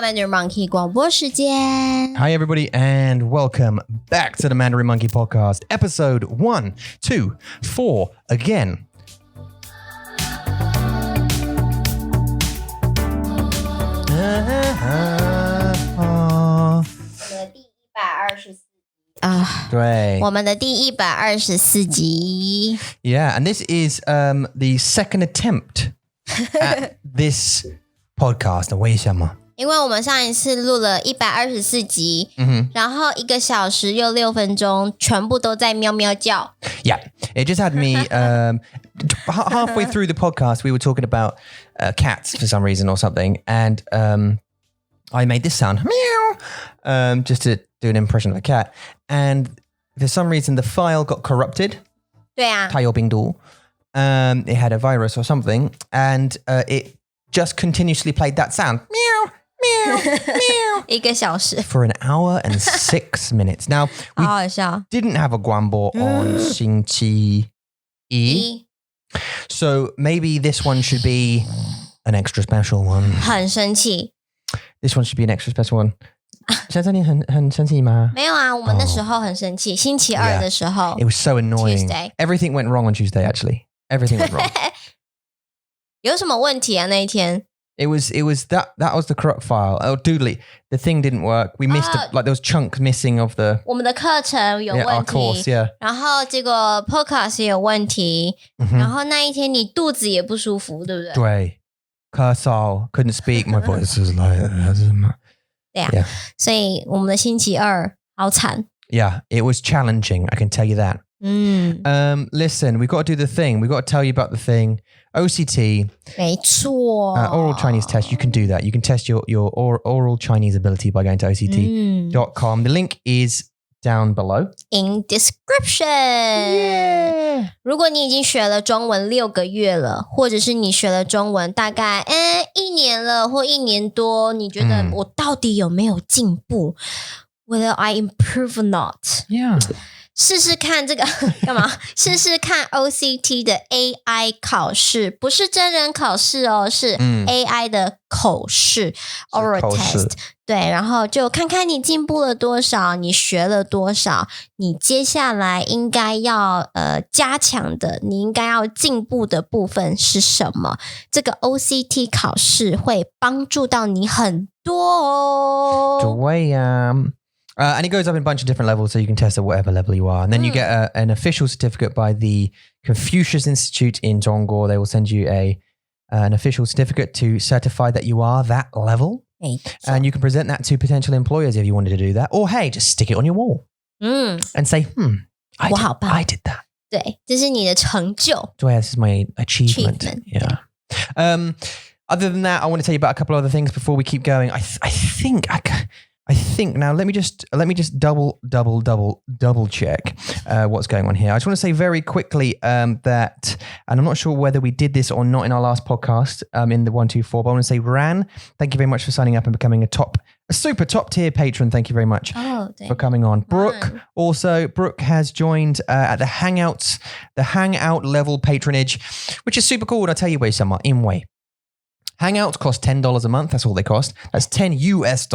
Mandarin Monkey 广播时间。 Hi everybody and welcome back to the Mandarin Monkey Podcast, episode 124 again.我们的第124集。 Yeah, and this is the second attempt at this podcast. 为什么？因为我们上一次录了124集，然后1个小时又6分钟，全部都在喵喵叫。 Yeah, it just had me halfway through the podcast. We were talking about cats for some reason or something, and I made this sound meow just to do an impression of a cat. And for some reason, the file got corrupted. 对啊， 它有病毒. It had a virus or something, and it just continuously played that sound meow. Meow, meow. 1个小时 For an hour and 6 minutes. Now, 好好笑。 didn't have a guambo on 星期一. So maybe this one should be an extra special one. 很生气。 This one should be an extra special one. 现在你很生气吗？没有啊，我们那时候很生气。星期二的时候 It was so annoying. Tuesday. Everything went wrong on Tuesday, actually. Everything went wrong. 有什么问题啊？那一天 It was that was the corrupt file. Oh, doodly. The thing didn't work. We missed like there was chunks missing of the 我们的课程有 our 问 course, 题， yeah. 然后这个 podcast 也有问题，然后那一天你肚子也不舒服，对不对？对，咳嗽 couldn't speak. My voice was like 对啊， Yeah. 所以我们的星期二好惨。 Yeah, it was challenging. I can tell you that. Listen, we've got to do the thing. We've got to tell you about the thing. OCT, 没错 oral Chinese test. You can do that. You can test your oral Chinese ability by going to OCT.com. The link is down below. in description。 Yeah. 如果你已经学了中文6个月了，或者是你学了中文大概1年了或1年多，你觉得我到底有没有进步？Whether I improve or not？ Yeah. 试试看这个干嘛？试试看 OCT 的 AI 考试，不是真人考试哦，是 AI 的口试 oral 口试 test。对，然后就看看你进步了多少，你学了多少，你接下来应该要加强的，你应该要进步的部分是什么？这个 OCT 考试会帮助到你很多哦。对呀。And it goes up in a bunch of different levels, so you can test at whatever level you are. And then you get an official certificate by the Confucius Institute in Zhongguo. They will send you an official certificate to certify that you are that level. And you can present that to potential employers if you wanted to do that. Or, hey, just stick it on your wall and say, I did that. 对，这是你的成就。 This is my achievement. Yeah. Other than that, I want to tell you about a couple of other things before we keep going. I think now let me just double check what's going on here. I just want to say very quickly that, and I'm not sure whether we did this or not in our last podcast in the 124, but I want to say Ran, thank you very much for signing up and becoming a super top tier patron. Thank you very much for coming on. Brooke has joined at the Hangout level patronage, which is super cool. And I'll tell you why, Summer, in way. Hangouts cost $10 a month. That's all they cost. That's $10 US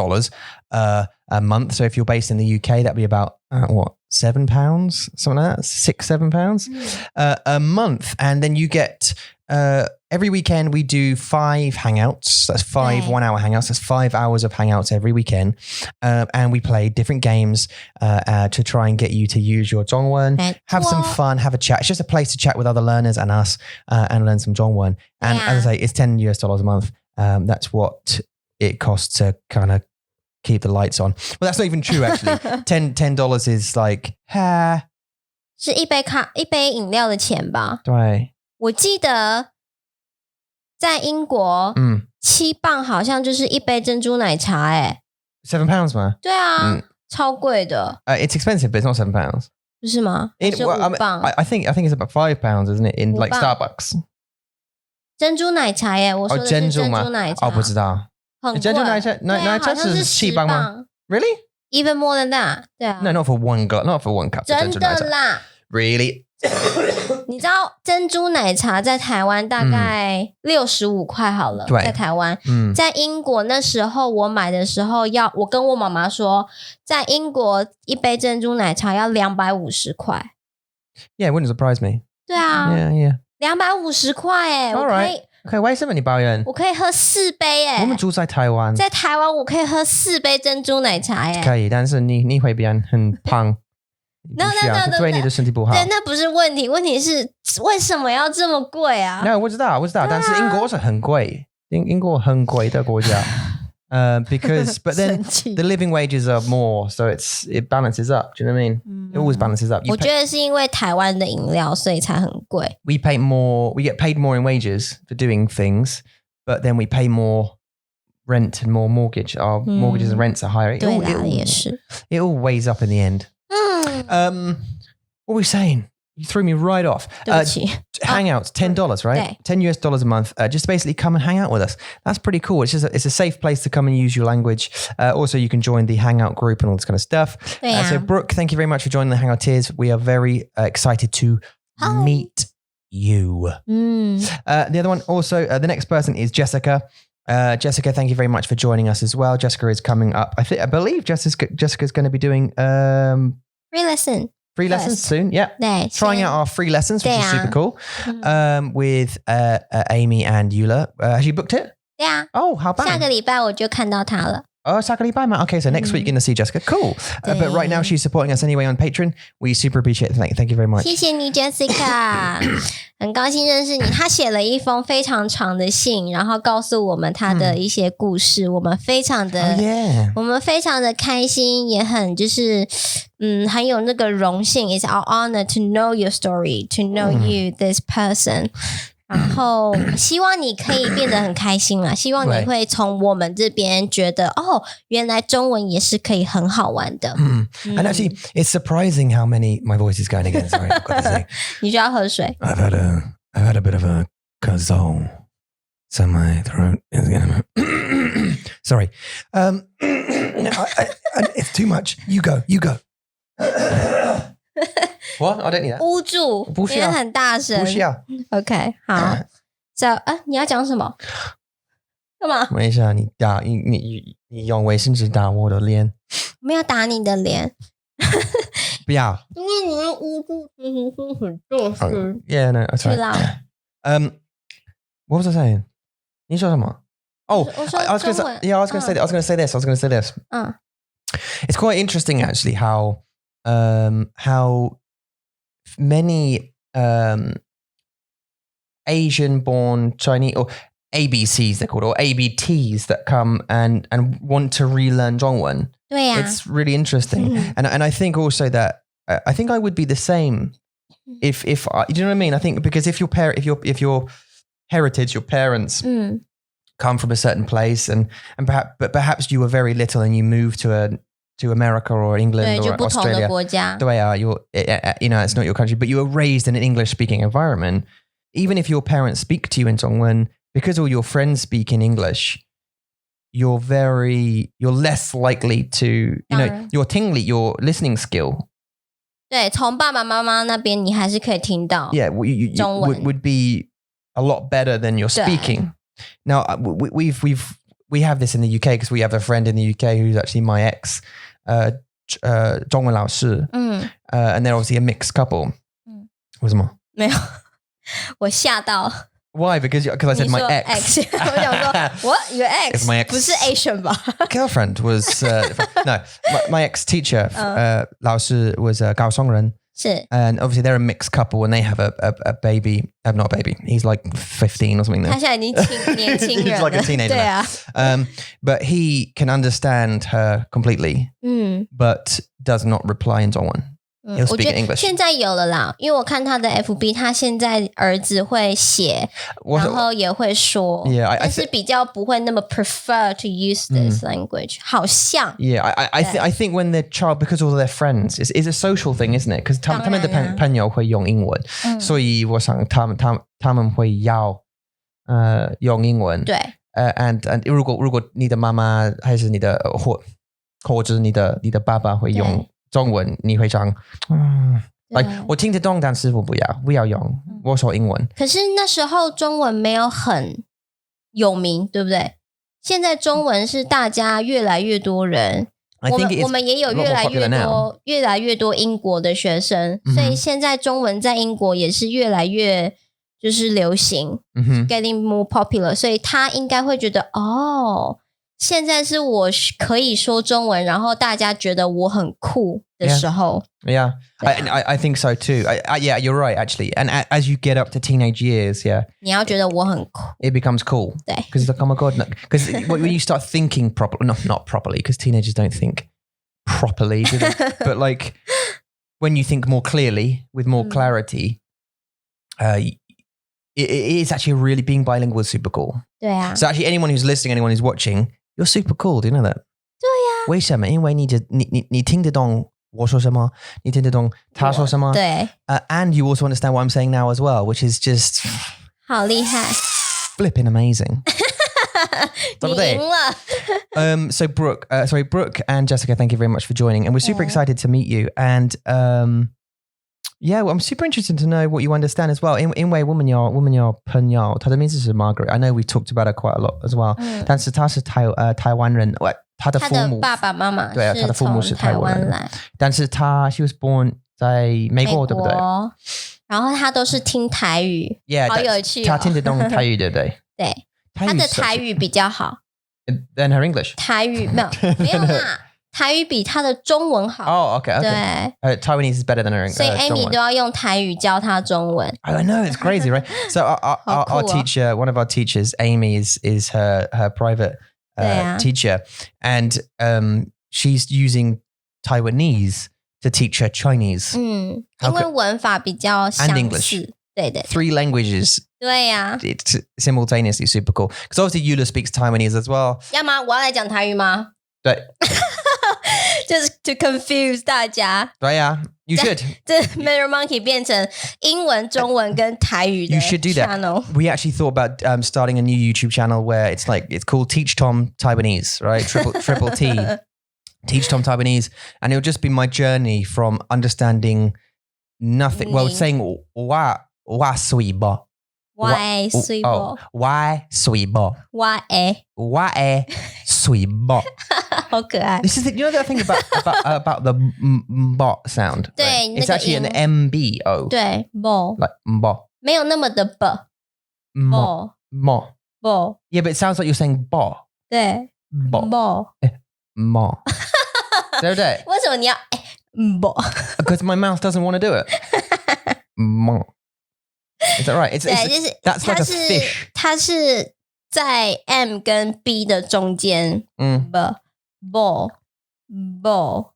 a month. So if you're based in the UK, that'd be about £7, something like that, £6-7 a month. And then you get every weekend we do 5 hangouts. That's 5 1-hour hangouts. That's 5 hours of hangouts every weekend. And we play different games to try and get you to use your Zhongwen, have some fun, have a chat. It's just a place to chat with other learners and us and learn some Zhongwen. And as I say, it's $10 US a month. That's what it costs to kind of keep the lights on. Well, that's not even true, actually. $10 is like, 是一杯饮料的钱吧？对，我记得在英国，7磅好像就是一杯珍珠奶茶，£7吗？对啊，超贵的。It's expensive, but it's not £7. 不是吗？是5磅。I think it's about £5, isn't it? In like Starbucks. 珍珠奶茶我说的是珍珠奶茶。不知道。很贵。珍珠奶茶是7磅吗？Really? even more than that. 对啊 No, not for one cup. 真的啦 Really? 你知道珍珠奶茶在台湾大概65块好了，在台湾，在英国那时候我买的时候我跟我妈妈说，在英国一杯珍珠奶茶要250块。Yeah, it wouldn't surprise me. 对啊 Yeah. 250块耶，我可以 OK, 为什么你抱怨？我可以喝4杯耶。我们住在台湾，在台湾我可以喝4杯珍珠奶茶耶。可以，但是你会变很胖。No, 对你的身体不好。对，那不是问题，问题是为什么要这么贵啊？ No, 我知道，但是英国是很贵，英国很贵的国家。Because but then the living wages are more, so it balances up. Do you know what I mean? It always balances up. 我觉得是因为台湾的饮料，所以才很贵。We get paid more in wages for doing things, but then we pay more rent and more mortgage. Our mortgages and rents are higher. 对啦，也是。It all weighs up in the end. What were we saying? You threw me right off. Hangouts, $10, right? $10 a month. Just basically come and hang out with us. That's pretty cool. It's a safe place to come and use your language. Also, you can join the Hangout group and all this kind of stuff. So, Brooke, thank you very much for joining the Hangouteers. We are very excited to meet you. The other one also, the next person is Jessica. Jessica, thank you very much for joining us as well. Jessica is coming up. I believe Jessica's going to be doing free lessons soon. Yeah. Trying out our free lessons, which is super cool. With Amy and Eula. Has you booked it? 对啊。Oh, how about? 下个礼拜我就看到他了。Oh, 下个礼拜嘛. Okay, so next week you're going to see Jessica. Cool. But right now she's supporting us anyway on Patreon. We super appreciate it. Thank you very much. 谢谢你 Jessica 很高兴认识你。他写了一封非常长的信，然后告诉我们他的一些故事，我们非常的开心，也很就是很有那个荣幸。It's our honor to know your story, to know you, this person. 然后希望你可以变得很开心啦，希望你会从我们这边觉得原来中文也是可以很好玩的。And actually, it's surprising how many. My voice is going again. Sorry, I've got to say. 你需要喝水。I've had a bit of a kazoo, so my throat is going to. Sorry, it's too much. You go. What? I don't need that. 捂住，不需要，因为很大声。不需要。OK， 好。So， 你要讲什么？干嘛？等一下，你用卫生纸打我的脸。我没有打你的脸。不要。因为你要捂住，其实是很重视。Yeah, no, that's right. What was I saying? 你说什么？ Oh, I was going to say this. It's quite interesting actually how many Asian-born Chinese or ABCs they're called, or ABTs that come and want to relearn 中文. 对呀. It's really interesting, and I think also that I think I would be the same if you know what I mean. I think because if your heritage, your parents come from a certain place and perhaps you were very little and you moved to America or England or Australia. 对啊, it's not your country, but you were raised in an English-speaking environment. Even if your parents speak to you in 中文, because all your friends speak in English, you're less likely to, your tingly, your listening skill. 对，从爸爸妈妈那边你还是可以听到。Yeah, you would be a lot better than your speaking. Now, we have this in the UK because we have a friend in the UK who's actually my ex, 中文老师, and they're obviously a mixed couple. 为什么？没有，我吓到。Why? Because I said my ex. 我想说 What? Your ex? It's my ex. 不是 Asian 吧 Girlfriend was no. My ex teacher, 老师 was 高松人。是 And obviously they're a mixed couple and they have a baby. Not a baby. He's like 15 or something now. 他现在已经年轻人了 He's like a teenager. 对啊 But he can understand her completely, but does not reply in 中文. He'll speak in English. 现在有了啦，因为我看他的 FB， 他现在儿子会写，然后也会说， 但是比较不会那么 prefer to use this language， 好像。Yeah, I think when their child, because all their friends, it's a social thing, isn't it? Because 他们的朋友会用英文，所以我想他们会要用英文。对。And 如果你的妈妈还是你的或者你的爸爸会用中文，你会讲like 我听得懂，但是我不要用，我说英文。可是那时候中文没有很有名，对不对？现在中文是大家越来越多人。我们也有越来越多英国的学生，所以现在中文在英国也是越来越就是流行，getting more popular， 所以他应该会觉得现在是我可以说中文，然后大家觉得我很酷的时候。Yeah, I think so too. Yeah, you're right actually. And as you get up to teenage years, 你要觉得我很酷 it becomes cool. 对 Because it's like, oh my God, because when you start thinking properly, not properly, because teenagers don't think properly, do they? But like when you think more clearly, with more clarity, it is actually really being bilingual is super cool. 对啊 So actually anyone who's listening, anyone who's watching, you're super cool. Do you know that? 对啊为什么？因为你听得懂我说什么，你听得懂他说什么。对 and you also understand what I'm saying now as well, which is just 好厉害 flipping amazing. 你赢了 So Brooke and Jessica, thank you very much for joining, and we're super excited to meet you. And well, I'm super interested to know what you understand as well. 因为我们有朋友，她的名字是 Margaret. I know we've talked about her quite a lot as well. 但是她是台湾人，她的父母爸爸妈妈对啊，她的父母是台湾人来，但是she was born 在美国，对不对？然后她都是听台语，好有趣她听得懂台语，对不对？对，她的台语比较好。Than her English? 台语没有啦。台语比他的中文好。Oh, okay. 对 Taiwanese is better than her English. 所以 Amy 都要用台语教他中文。I know, it's crazy, right? So our teacher, one of our teachers, Amy, is her private teacher, and she's using Taiwanese to teach her Chinese. 因为文法比较相似。And English. 对 3 languages. 对呀 It's simultaneously super cool. Because obviously Eula speaks Taiwanese as well. 要吗？我要来讲台语吗？对。就是 to confuse 大家。对啊 You should. 这 Mandarin Monkey 变成英文、中文跟台语的 You should do channel. that. We actually thought about starting a new YouTube channel where it's called Teach Tom Taiwanese, right? Triple T. Teach Tom Taiwanese. And it'll just be my journey from understanding nothing. Well, saying wa sui bo. Why sui bo? Why sui bo? Why sui bo. 好可爱。 This is you know the thing about the bo sound. 对 right? 那 It's 个 actually 音 an MBO. 对 bo Like bo. 没有那么的 b Mo. bo Yeah, but it sounds like you're saying bo. 对 Bo. bo Mo. 对不对？为什么你要bo Because my mouth doesn't want to do it. Mo. Is that right? 对，就是 that's like a fish. 它是在 M 跟 B 的中间 bo Mo.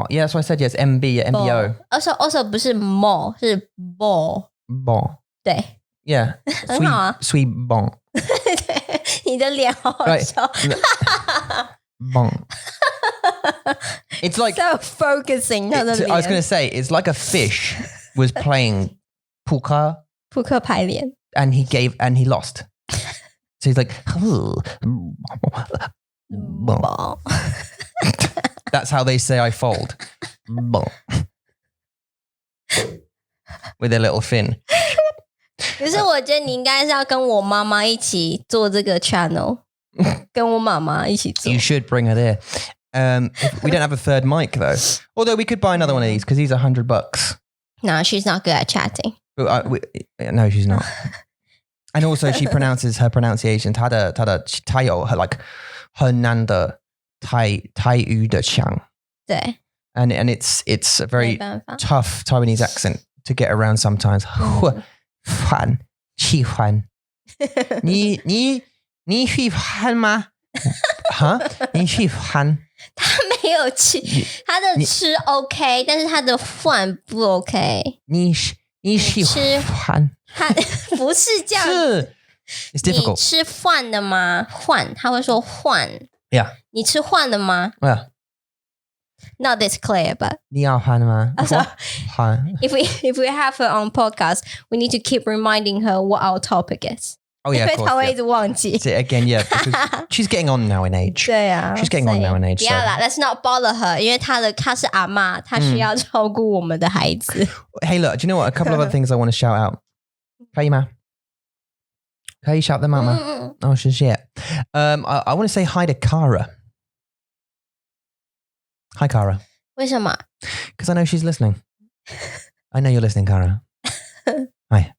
Yeah, that's why I said yes. MB, MBO. also 不是 mo 是 bo Bon. 对 Yeah. 很好啊 Sweet bon. 对你的脸好好 Right. 笑 Bon. It's like so focusing 他的 I was going 脸 to say it's like a fish was playing poker 扑克牌脸 and he lost. So he's like, bo that's how they say I fold. Bon. With their little fin. 可是我觉得你应该是要跟我妈妈一起做这个 channel 跟我妈妈一起做 You should bring her there. We don't have a third mic though. Although we could buy another one of these because these are $100. No, she's not good at chatting. But, no, she's not. And also she pronounces her pronunciation. 她有 like 很难的台语的腔。对 And it's a very 没办法 tough Taiwanese accent to get around sometimes. 烦喜欢你喜欢吗？哈？你喜欢？他没有吃，他的吃 OK， 但是他的换不 OK。你喜欢？他不是这样是 It's 你 difficult. 吃饭的吗？换，他会说换。Yeah. 你吃换了吗 Yeah. Not this clear, but 你要换吗？换。if we have her on podcast, we need to keep reminding her what our topic is. Oh yeah, 因 of 为 course. 他会 Yeah. 一直忘记。 So again, yeah, because she's getting on now in age. 对啊 She's getting on now in age. 不要啦 Let's not bother her 因为她是阿嬷她需要照顾我们的孩子 Hey, look, do you know what? A couple of other things I want to shout out. Hey, ma. Can you shout them out, ma? Oh, she's shit. I want to say hi to Cara. Hi, Cara. 为什么 Because I know she's listening. I know you're listening, Cara. Hi.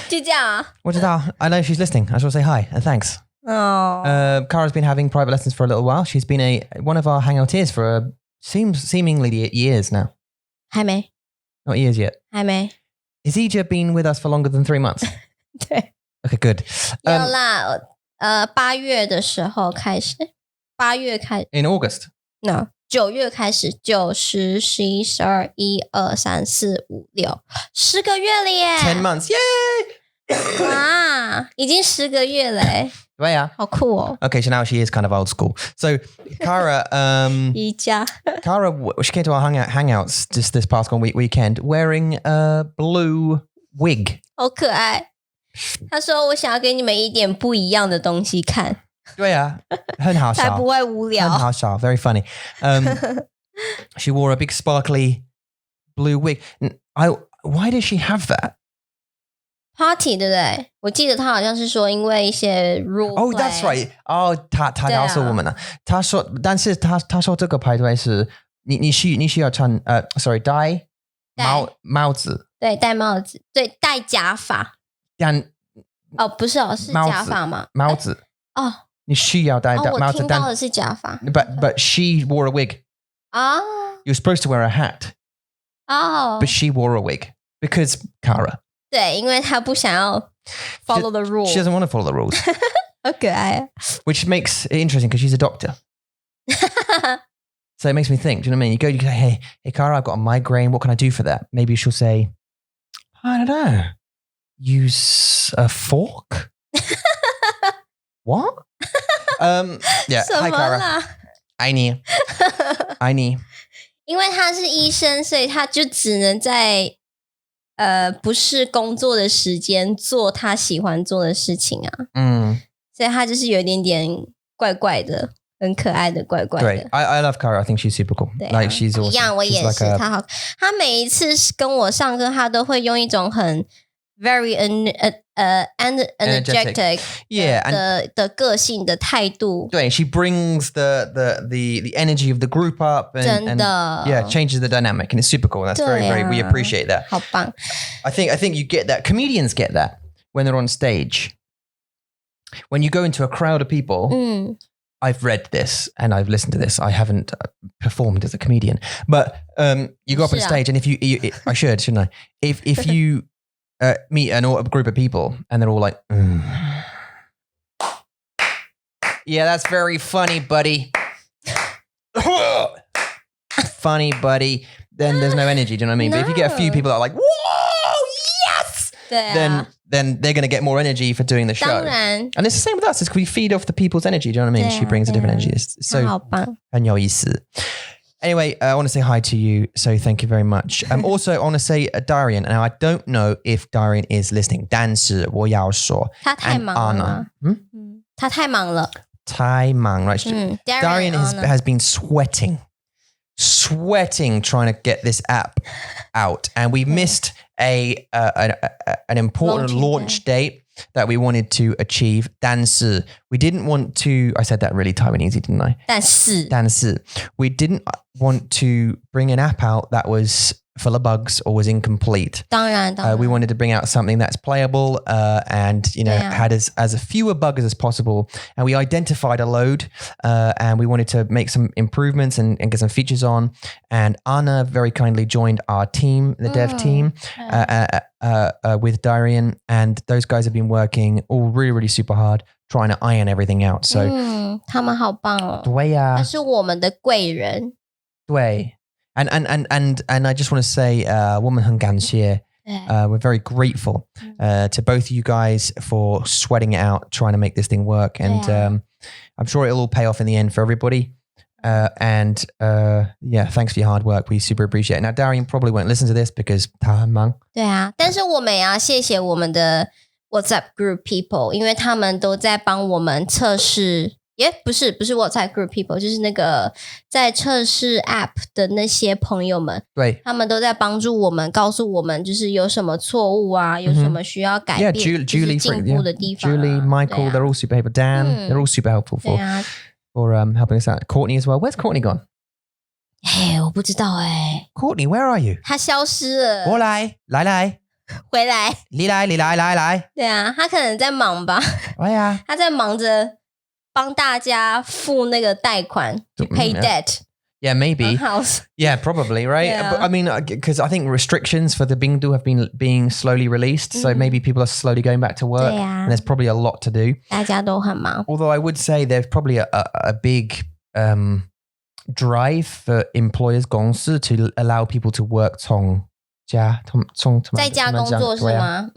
就这样啊 What did that? I know she's listening. I just want to say hi and thanks. 哦 Cara's been having private lessons for a little while. She's been one of our hangouteers for seemingly years now. 还没 Not years yet. 还没 Has Ija been with us for longer than 3 months? 对 Okay, good. 有啦8月的时候开始8月开 In August. No 9月开始9、10、11、12、1、2、3、4、5、6 10个月了耶 10 months. Yay! 哇已经10个月了耶 Yeah. 好酷哦 Okay, so now she is kind of old school. So, Cara,宜家 Cara, she came to our hangouts just this past weekend wearing a blue wig. 好可爱他说我想要给你们一点不一样的东西看 Yeah, 很好笑才不会无聊 很好笑 very funny. She wore a big sparkly blue wig. Why does she have that? Party 对不对我记得他好像是说因为一些 rule Oh, play that's right. Oh, 她告诉我们了。她说，但是她说这个派对是你需要穿sorry 戴帽子，对戴帽子对戴假发但哦不是哦是假发吗帽子哦你需要戴我帽子，听到的是假发 but she wore a wig. 哦 You're supposed to wear a hat, 哦 but she wore a wig because Cara. 对因为他不想要 follow the rule She doesn't want to follow the rules, 好可爱 which makes it interesting because she's a doctor. So it makes me think, do you know what I mean? You say, hey, Cara, I've got a migraine. What can I do for that? Maybe she'll say, I don't know. Use a fork? What? Yeah. 什 Hi, 么 Cara. 啦 I need. 因为他是医生所以他就只能在不是工作的时间做他喜欢做的事情啊所以他就是有一点点怪怪的很可爱的怪怪的 Great. I love Cara. I think she's super cool. 对啊 Like she's awesome. 一样我也 She's 是 like 他每一次跟我上课他都会用一种很 very energetic Yeah, 的个性的态度 she brings the energy of the group up and 真的 yeah, changes the dynamic and it's super cool. That's very, very, we appreciate that. 好棒 I think you get that. Comedians get that when they're on stage. When you go into a crowd of people, I've read this and I've listened to this. I haven't performed as a comedian, but you go up on stage and if you I shouldn't I? If you meet a group of people and they're all like, yeah, that's very funny, buddy. Funny, buddy. Then there's no energy. Do you know what I mean? But if you get a few people that are like, whoa, yes, 对啊 then they're going to get more energy for doing the show. 当然 And it's the same with us. It's we feed off the people's energy. Do you know what I mean? She brings a different energy. It's 他 so 好棒 很有意思. Anyway, I want to say hi to you. So thank you very much. Also, I want to say Darian. Now, I don't know if Darian is listening. 但是我要说他太忙了 Anna. 他太忙了太忙, right? Darian has been sweating trying to get this app out. And we missed an important launch date that we wanted to achieve. 但是 we didn't want to, I said that really Taiwanese, didn't I? 但是 但是 we didn't want to bring an app out that was full of bugs or was incomplete. 当然 We wanted to bring out something that's playable and had as fewer bugs as possible. And we identified a load and we wanted to make some improvements and get some features on. And Anna very kindly joined our team, the dev team, with Darian. And those guys have been working all really, really super hard trying to iron everything out. So 他们好棒哦对呀他是我们的贵人对 And I just want to say, 我们很感谢 we're very grateful to both you guys for sweating it out, trying to make this thing work. And I'm sure it'll all pay off in the end for everybody. And thanks for your hard work. We super appreciate it. Now, Darian probably won't listen to this because 他很忙。对啊但是我们也要谢谢我们的 WhatsApp group people， 因为他们都在帮我们测试。不是 WhatsApp group people， 就是那个在测试 app 的那些朋友们，对，他们都在帮助我们，告诉我们就是有什么错误啊，有什么需要改变， Julie 进步的地方、Julie, Michael, they're all super helpful. Dan, they're all super helpful for helping us out. Courtney as well. Where's Courtney gone? 我不知道Courtney, where are you? 他消失了。我来回来。你来。对啊，他可能在忙吧。哎呀，他在忙着帮大家付那个贷款 to pay debt. Yeah, maybe. House. Yeah, probably, right? Yeah. But I mean, because I think restrictions for the Bingdu have been being slowly released. So maybe people are slowly going back to work. And there's probably a lot to do. 大家都很忙。 Although I would say there's probably a big drive for employers 公司 to allow people to work 从家在家工作是吗？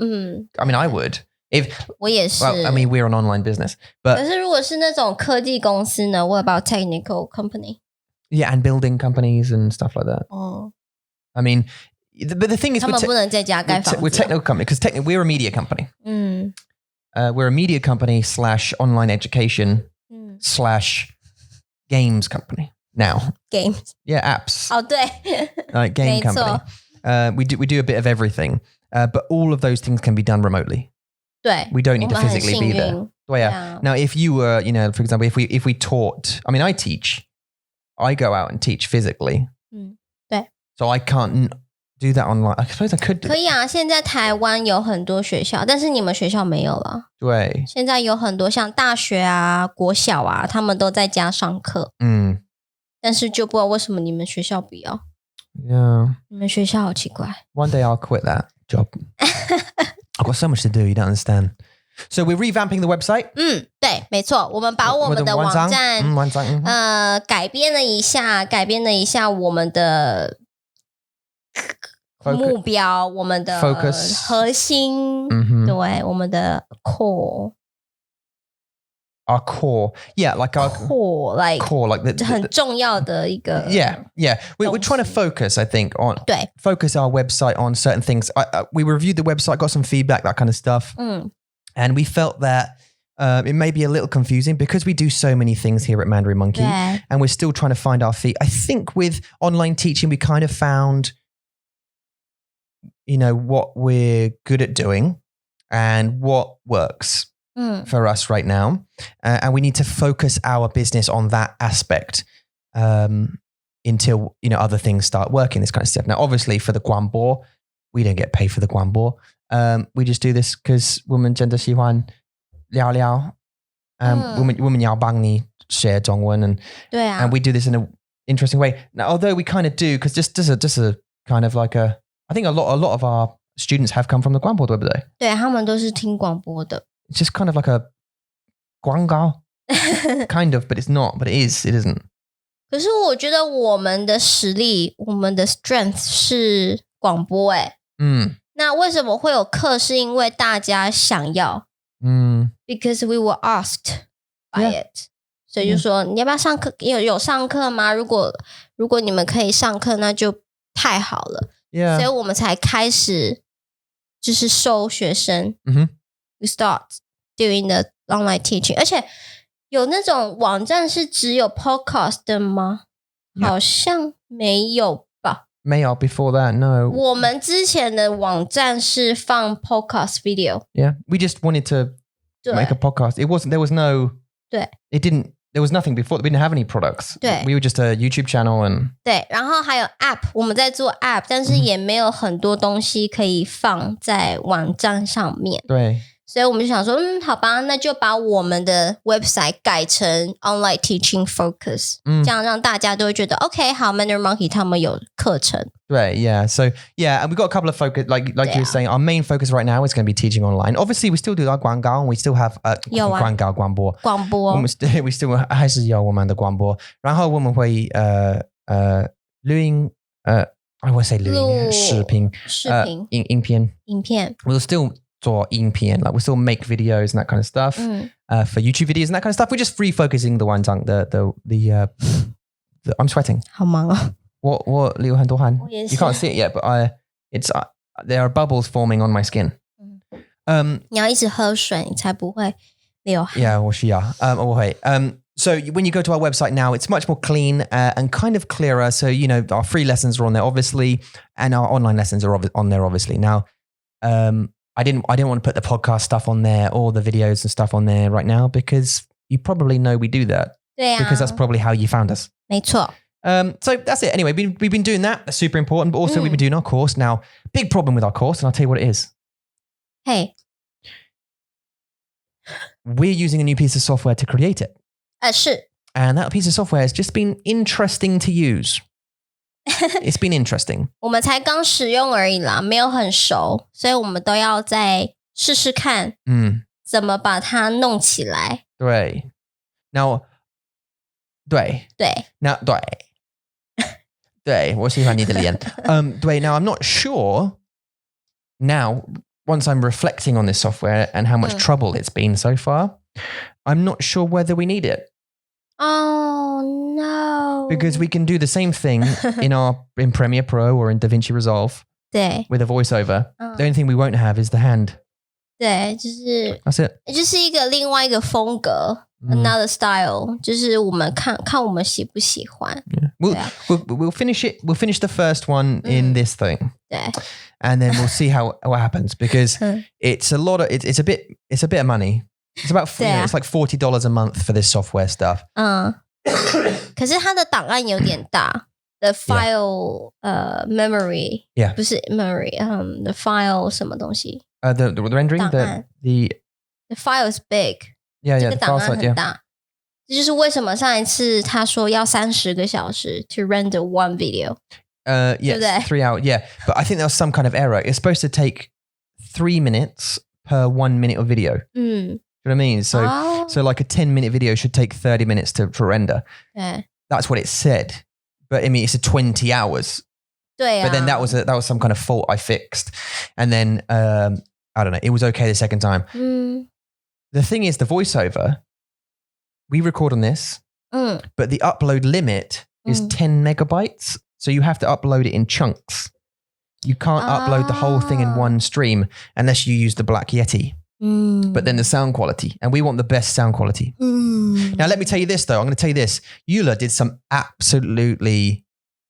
I mean, I would. If 我也是。Well, I mean, we're an online business. But 可是如果是那种科技公司呢？ What about technical company? Yeah, and building companies and stuff like that. I mean, but the thing is, 他们不能在家盖房子。 we're technical company because technically we're a media company. We're a media company / online education / games company now. Games. Yeah, apps. 对 Like game company. We do a bit of everything, but all of those things can be done remotely. 对 We don't need to physically be there. 我们很幸运。 Yeah. Now, if you were, for example, if we taught, I mean, I teach. I go out and teach physically. 对 So I can't do that online. I suppose I could do. 可以啊，现在台湾有很多学校，但是你们学校没有了。对，现在有很多像大学啊、国小啊，他们都在家上课。但是就不知道为什么你们学校不要。Yeah. 你们学校好奇怪。 One day I'll quit that job. I've got so much to do. You don't understand. So we're revamping the website. 对，没错，我们把我们的网站改编了一下我们的目标，我们的核心，对，我们的 core. Our core, yeah, like our core, like 很重要的一个 Yeah. We're trying to focus, I think, on 对 focus our website on certain things. We reviewed the website, got some feedback, that kind of stuff. And we felt that it may be a little confusing because we do so many things here at Mandarin Monkey and we're still trying to find our feet. I think with online teaching, we kind of found, what we're good at doing and what works for us right now. And we need to focus our business on that aspect until, other things start working, this kind of stuff. Now, obviously for the Guanbo, we don't get paid for the Guanbo. We just do this because 我们真的喜欢聊聊。我们要帮你学中文 and we do this in an interesting way. Now, although we kind of do, because just a kind of like I think a lot of our students have come from the Guanbo, 对不对？对，他们都是听广播的。 It's just kind of like a 广告 kind of, but it's not, but it isn't. 可是我觉得我们的实力，我们的 strength 是广播那为什么会有课？是因为大家想要because we were asked by it. 所以就说你要不要上课？有上课吗？如果你们可以上课，那就太好了。所以我们才开始就是收学生。We start doing the online teaching. 而且有那种网站是只有 podcast 的吗？好像没有吧。没有 before that, no. 我们之前的网站是放 podcast video. Yeah, we just wanted to make a podcast. There was no. 对 It didn't. There was nothing before. We didn't have any products. 对 We were just a YouTube channel and. 对，然后还有 app， 我们在做 app， 但是也没有很多东西可以放在网站上面。对。所以我们就想说，好吧，那就把我们的 website 改成 online teaching focus，这样让大家都会觉得 OK， 好 Mandarin Monkey 他们有课程。Right, yeah. So, yeah, and we've got a couple of focus, like you were saying, our main focus right now is going to be teaching online. Obviously, we still do our Guangao and we still have 广播 we still 还是有我们的广播。然后我们会录音 I won't say 录音视频影片 We'll still 做影片 like we'll still make videos and that kind of stuff for YouTube videos and that kind of stuff. We're just free focusing the ones on the I'm sweating. 好忙哦。我流很多汗。我也是。 You can't see it yet, but there are bubbles forming on my skin. 你要一直喝水，你才不会流汗。Yeah, 我需要。我会。So when you go to our website now, it's much more clean and kind of clearer. So, our free lessons are on there, obviously, and our online lessons are on there, obviously. Now, I didn't want to put the podcast stuff on there or the videos and stuff on there right now because you probably know we do that. 对啊 Because that's probably how you found us. 没错。 So that's it. Anyway, we've been doing that. That's super important. But also we've been doing our course. Now, big problem with our course, and I'll tell you what it is. Hey. We're using a new piece of software to create it. 是 And that piece of software has just been interesting to use. It's been interesting. 我们才刚使用而已啦，没有很熟，所以我们都要再试试看，怎么把它弄起来。对。Now, 对。对。Now, 对。对，我喜欢你的脸。对。Now, I'm not sure now, once I'm reflecting on this software and how much trouble it's been so far, I'm not sure whether we need it. Oh, no. Because we can do the same thing in Premiere Pro or in DaVinci Resolve 对 with a voiceover. The only thing we won't have is the hand. 对，就是 That's it. 就是一个另外一个风格。Another style， 就是我们看我们喜不喜欢。Yeah. We'll finish it. We'll finish the first one in this thing. 对 And then we'll see what happens because it's a lot of it's a bit of money. It's about it's like $40 a month for this software stuff. 可是它的档案有点大。The file memory 不是 memory the file 什么东西 the rendering the file is big. 这个档案很大。这就是为什么上一次他说要30个小时 to render one video. Yes, 3 hours. Yeah, but I think there was some kind of error. It's supposed to take 3 minutes per 1 minute of video. You know what I mean? So like a 10-minute video should take 30 minutes to render. That's what it said. But I mean, it's a 20 hours. 对啊 But then that was some kind of fault I fixed. And then, I don't know, it was okay the second time. The thing is, the voiceover, we record on this, but the upload limit is 10 megabytes. So you have to upload it in chunks. You can't upload the whole thing in one stream unless you use the Black Yeti. But then the sound quality, and we want the best sound quality. Now, let me tell you this, though. I'm going to tell you this. Eula did some absolutely...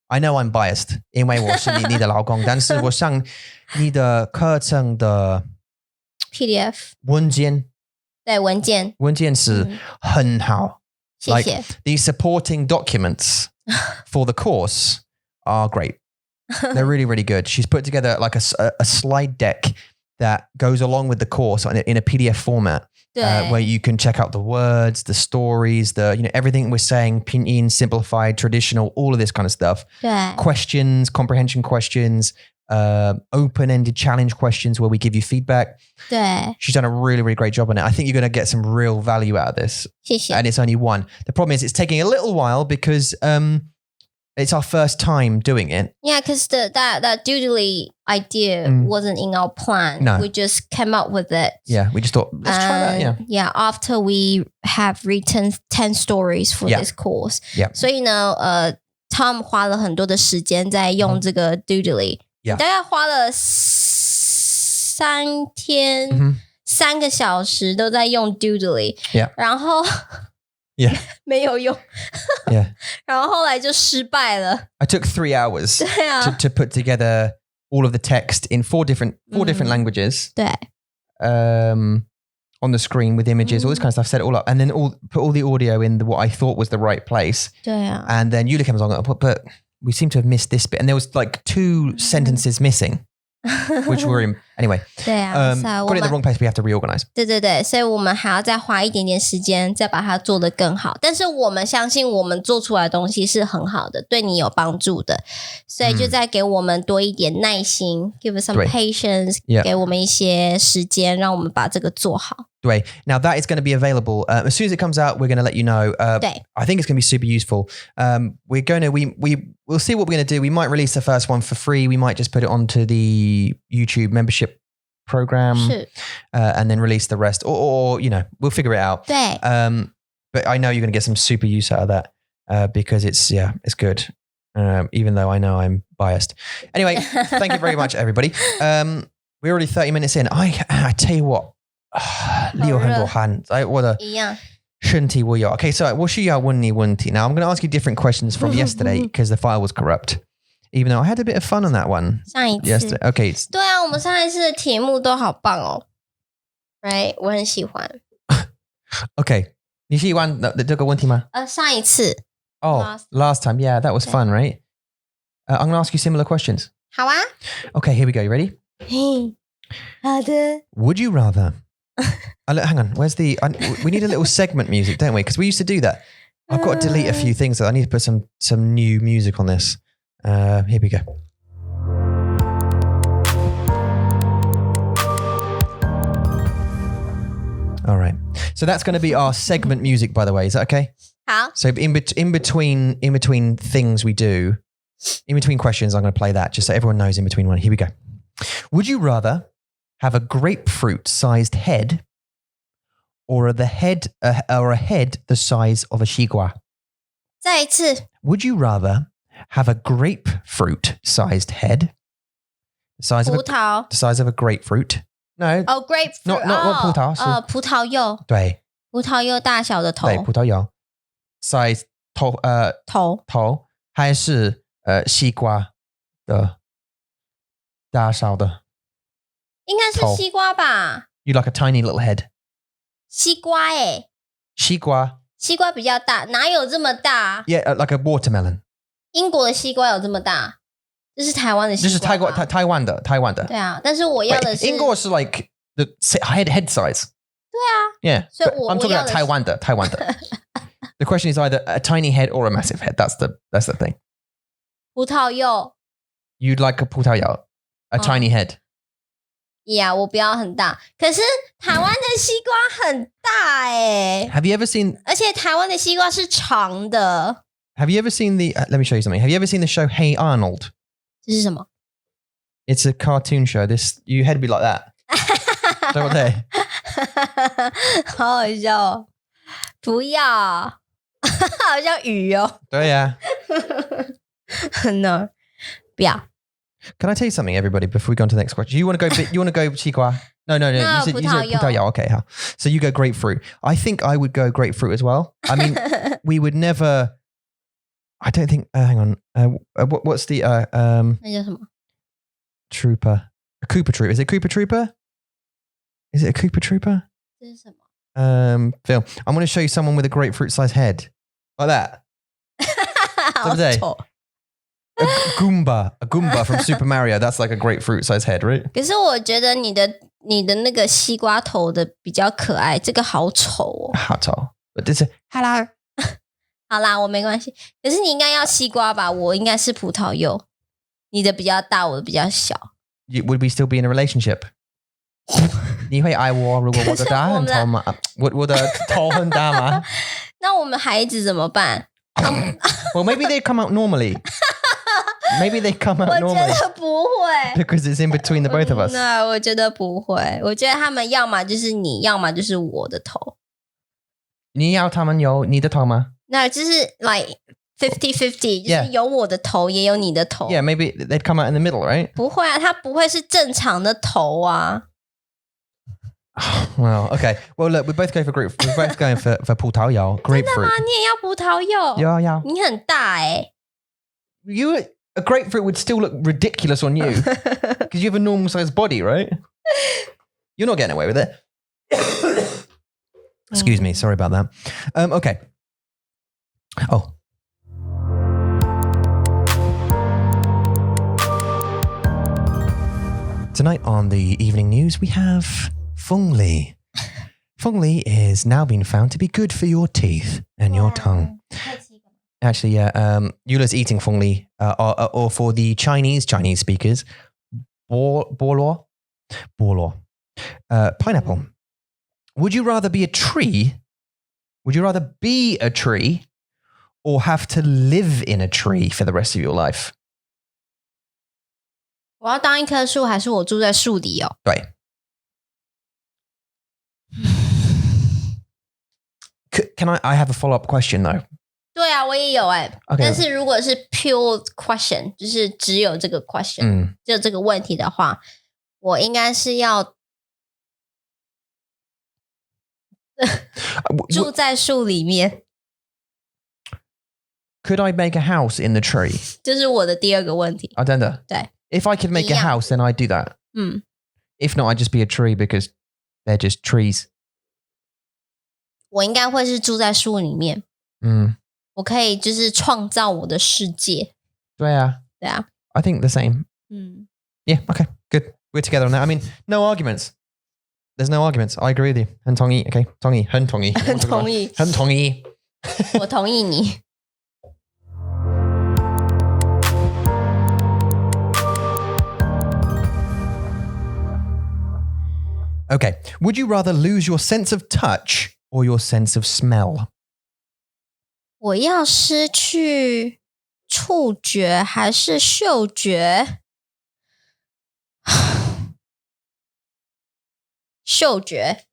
I know I'm biased, 因为我是你的老公，但是我上你的课程的 PDF 文件，对文件是很好。谢谢。 Like, these supporting documents for the course are great. They're really, really good. She's put together like a slide deck that goes along with the course in a PDF format where you can check out the words, the stories, everything we're saying, pinyin, simplified, traditional, all of this kind of stuff. 对 Questions, comprehension questions, open-ended challenge questions where we give you feedback. 对 She's done a really, really great job on it. I think you're going to get some real value out of this. 谢谢 And it's only one. The problem is it's taking a little while because it's our first time doing it. Yeah, because that doodly idea wasn't in our plan. No. We just came up with it. Yeah, we just thought, let's try that. Yeah, after we have written 10 stories for this course. Yeah. 所以呢Tom 花了很多的时间在用这个 doodly. Yeah. 大概花了3天3个小时都在用 doodly. Yeah. 然后Yeah. 没有用 Yeah. 然后后来就失败了 I took 3 hours 对啊 to put together all of the text in four different languages. 对 On the screen with images, all this kind of stuff, set it all up, and then put all the audio in what I thought was the right place. 对啊 And then Yula came along, but we seem to have missed this bit, and there was like 2 sentences missing, which were in anyway. 对啊 got it in the wrong place. We have to reorganize. 对对对，所以我们还要再花一点点时间，再把它做得更好。但是我们相信，我们做出来的东西是很好的，对你有帮助的。所以就再给我们多一点耐心 ，give us some patience， 给我们一些时间，让我们把这个做好。对 Now that is going to be available as soon as it comes out. We're going to let you know. 对 I think it's going to be super useful. We'll see what we're going to do. We might release the first one for free. We might just put it onto the YouTube membership program 是 and then release the rest, or we'll figure it out. 对 But I know you're going to get some super use out of that because it's good. Even though I know I'm biased. Anyway, thank you very much, everybody. We're already 30 minutes in. I tell you what, 流很多汗，我的身体我有。Okay, so 我需要问你问题。Now I'm going to ask you different questions from yesterday because the file was corrupt. Even though I had a bit of fun on that one. 上一次 yesterday. Okay. 对啊，我们上一次的题目都好棒哦。Right， 我很喜欢。Okay. 你喜欢这个问题吗？上一次。Oh, last time. Yeah, that was fun, right? I'm going to ask you similar questions. 好啊。Okay, here we go. You ready? 好的。Would you rather... hang on. Where's the... we need a little segment music, don't we? Because we used to do that. I've got to delete a few things. So I need to put some new music on this. Here we go. All right. So that's going to be our segment music, by the way. Is that okay? 好. So in between things we do, in between questions, I'm going to play that just so everyone knows in between one. Here we go. Would you rather have a grapefruit-sized head or a head the size of a 西瓜? 再一次. Would you rather have a grapefruit-sized head, the size of a grapefruit? No. Oh, grapefruit. Not 葡萄，是葡萄柚。对。葡萄柚大小的头。对，葡萄柚 size 头还是西瓜的大小的？应该是西瓜吧。You like a tiny little head. 西瓜欸。西瓜比较大，哪有这么大？ Yeah, like a watermelon. 英国的西瓜有这么大？这是台湾的西瓜。这是台湾的。对啊，但是我要的是英国是 like the head size. 对啊。Yeah. 所以 I'm talking about 台湾的。The question is either a tiny head or a massive head. That's the thing. 葡萄柚。You'd like a 葡萄柚, a tiny head. Yeah, 我不要很大。可是台湾的西瓜很大欸。Have you ever seen... 而且台湾的西瓜是长的。Have you ever seen the... let me show you something. Have you ever seen the show Hey Arnold? 这是什么？ It's a cartoon show. Your head would be like that. 对不对？好好笑哦。不要。好像鱼哦。对呀。No. 不要。Can I tell you something, everybody, before we go on to the next question? You want to go 西瓜? No. No, you said 葡萄柚. Okay, so you go grapefruit. I think I would go grapefruit as well. I mean, we would never... I don't think... hang on. What's the... 那叫什么 Trooper. A Cooper Trooper. Is it Cooper Trooper? Is it a Cooper Trooper? 这是什么 Phil, I'm going to show you someone with a grapefruit-sized head. Like that. 好丑。A Goomba from Super Mario. That's like a grapefruit-sized head, right? 可是我觉得你的那个西瓜头的比较可爱，这个好丑哦。好丑。But this is hello. 好啦，我没关系。可是你应该要西瓜吧？我应该是葡萄柚。你的比较大，我的比较小。Would we still be in a relationship? 你会爱我？如果我的大很头吗？我的头很大吗？那我们孩子怎么办？ Well, maybe they come out normally. Maybe they come out 我 normally. 觉得不会 Because it's in between the both of us. 那我觉得不会。我觉得他们要么就是你，要么就是我的头。你要他们有你的头吗？那就是 like 50-50， 就是有我的头，也有你的头。Yeah, maybe they'd come out in the middle, right? 不会啊，它不会是正常的头啊。Well, okay. Well, look, we both go for grapefruit. We're both going for 葡萄柚, grapefruit. 真的吗？你也要葡萄柚？要。你很大欸。A grapefruit would still look ridiculous on you because you have a normal sized body, right? You're not getting away with it. Excuse me. Sorry about that. Okay. Oh. Tonight on the evening news, we have Feng Li. Feng Li is now being found to be good for your teeth and your tongue. Actually, yeah, Eula's eating Feng Li, or for the Chinese speakers, Bolo, pineapple. Would you rather be a tree? Would you rather be a tree or have to live in a tree for the rest of your life? 我要当一棵树，还是我住在树底哦？对。Can I have a follow-up question though? 对啊，我也有Okay. 但是如果是 pure question， 就是只有这个 question，只有这个问题的话，我应该是要住在树里面。Could I make a house in the tree? 这是我的第二个问题。真的？对。If I could make a house, then I'd do that. If not, I'd just be a tree because they're just trees. 我应该会是住在树里面。我可以就是创造我的世界。对啊。对啊。I think the same. Yeah, okay, good. We're together on that. I mean, no arguments. There's no arguments. I agree with you. 很同意 Okay, 同意很同意很同意很同意我同意你。Okay, would you rather lose your sense of touch or your sense of smell? 我要失去触觉还是嗅觉？嗅觉。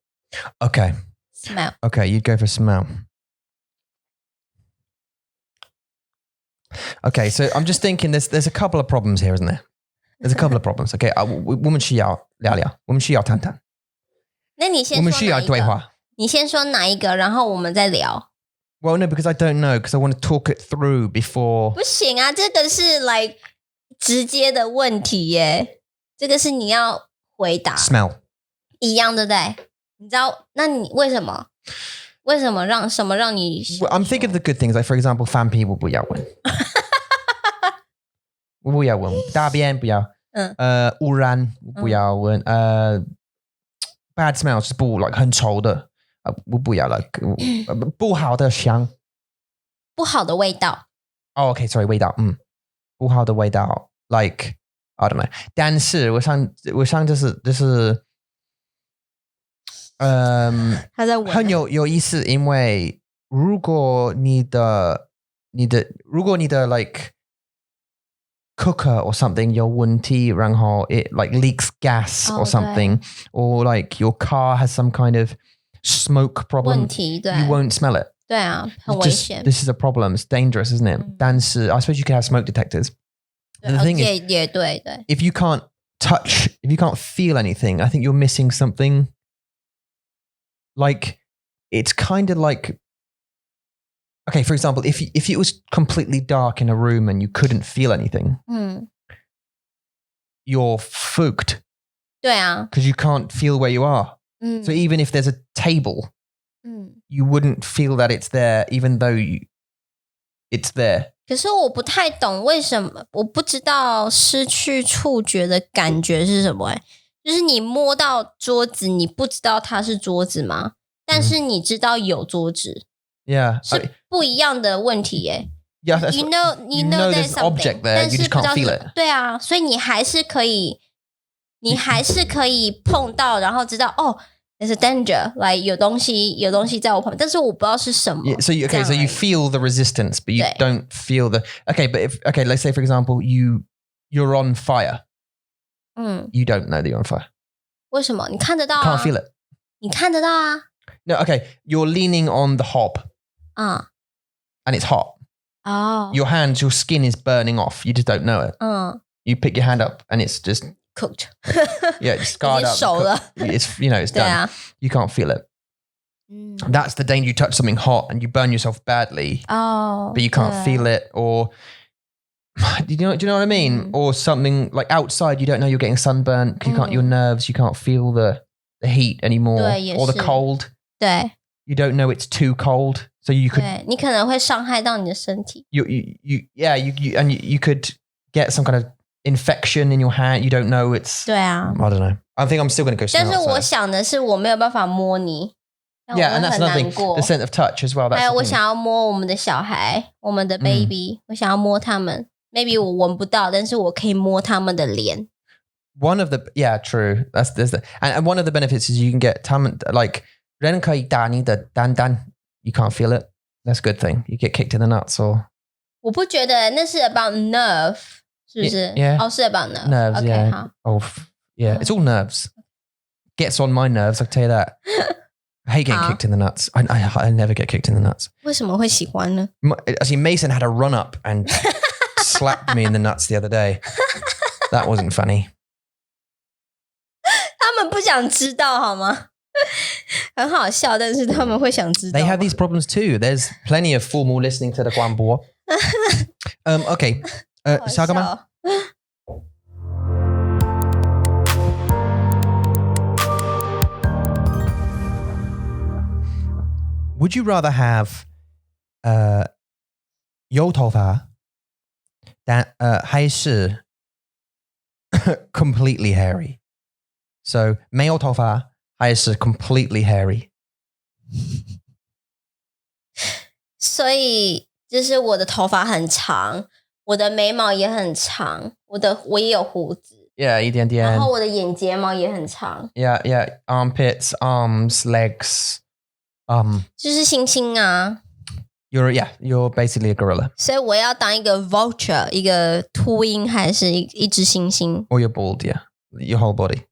Okay. Smell. Okay, you'd go for smell. Okay, so I'm just thinking there's a couple of problems here, isn't there? There's a couple of problems. Okay, 我们需要聊聊，我们需要谈谈。那你先说哪一个？我们需要对话。你先说哪一个，然后我们再聊。Well, no, because I don't know, because I want to talk it through before. 不行啊，这个是来直接的问题耶，这个是你要回答。Smell. 一样对不对？你知道？那你为什么？为什么让你 Well, I'm thinking of the good things, like for example, 放屁我不要闻。我不要闻，大便不要。污染不要闻。bad smell 是不 like 很臭的。我不要 like 不好的香。不好的味道。Oh, okay, sorry, 味道。不好的味道 like I don't know. 但是我想就是他在闻。很有意思，因为如果你的 like cooker or something 有问题，然后 it like leaks gas or something, or like your car has some kind of smoke problem, 问题，对 you won't smell it. 对啊，很危险。This is a problem. It's dangerous, isn't it? 但是 I suppose you could have smoke detectors. The thing is, 也对。if you can't touch, if you can't feel anything, I think you're missing something. Like, it's kind of like, okay, for example, if it was completely dark in a room and you couldn't feel anything, you're fucked. 对啊。 Because you can't feel where you are. So even if there's a table, you wouldn't feel that it's there, even though it's there. 可是我不太懂为什么，我不知道失去触觉的感觉是什么。就是你摸到桌子，你不知道它是桌子吗？但是你知道有桌子。Yeah. 是不一样的问题耶。Yeah, that's you know there's an object there, you just can't feel it. 对啊，所以你还是可以碰到，然后知道哦 there's a danger, like 有东西在我旁边，但是我不知道是什么。Yeah, so you feel the resistance, but you don't feel the. Okay, but let's say for example you're on fire. You don't know that you're on fire. 为什么？你看得到啊 Can't feel it. 你看得到啊。No, okay, you're leaning on the hob. And it's hot. Your skin is burning off. You just don't know it. You pick your hand up and it's just cooked. Yeah, it's scarred up. 熟了。It's it's done. You can't feel it. That's the danger. You touch something hot and you burn yourself badly. But you can't feel it, or do you know what I mean? Or something like outside, you don't know you're getting sunburnt because your nerves, you can't feel the heat anymore, or the cold. 对。You don't know it's too cold, so you could. 对，你可能会伤害到你的身体。You could get some kind of infection in your hand. You don't know it's. 对啊。I don't know. I think I'm still going to go. 但是我想的是，我没有办法摸你。Yeah, and that's another thing. The scent of touch as well. 还有，我想要摸我们的小孩，我们的 baby，我想要摸他们。Maybe 我闻不到，但是我可以摸他们的脸。One of the true. And one of the benefits is you can get 他们 like 人可以打你的蛋蛋 you can't feel it. That's a good thing. You get kicked in the nuts or. 我不觉得那是 about nerve， 是不是？ Yeah. 哦，是 about nerve. Nerves, okay, yeah. 好。Oh, yeah. It's all nerves. Gets on my nerves, I can tell you that. I hate getting kicked in the nuts. I never get kicked in the nuts. 为什么会喜欢呢？ Actually, Mason had a run up and slapped me in the nuts the other day. That wasn't funny. 们不想知道好吗？很好笑，但是他们会想知道。They have these problems too. There's plenty of formal listening to the 广播。Okay. 下个吗？ Would you rather have 有头发但还是 completely hairy? So 没有头发还是 completely hairy? 所以就是我的头发很长，我的眉毛也很长，我也有胡子。Yeah, 一点点。然后我的眼睫毛也很长。Yeah, yeah. Armpits, arms, legs. 就是猩猩啊。You're basically a gorilla. 所以我要当一个 vulture， 一个秃鹰，还是一只猩猩 ？Or you're bald, yeah. Your whole body.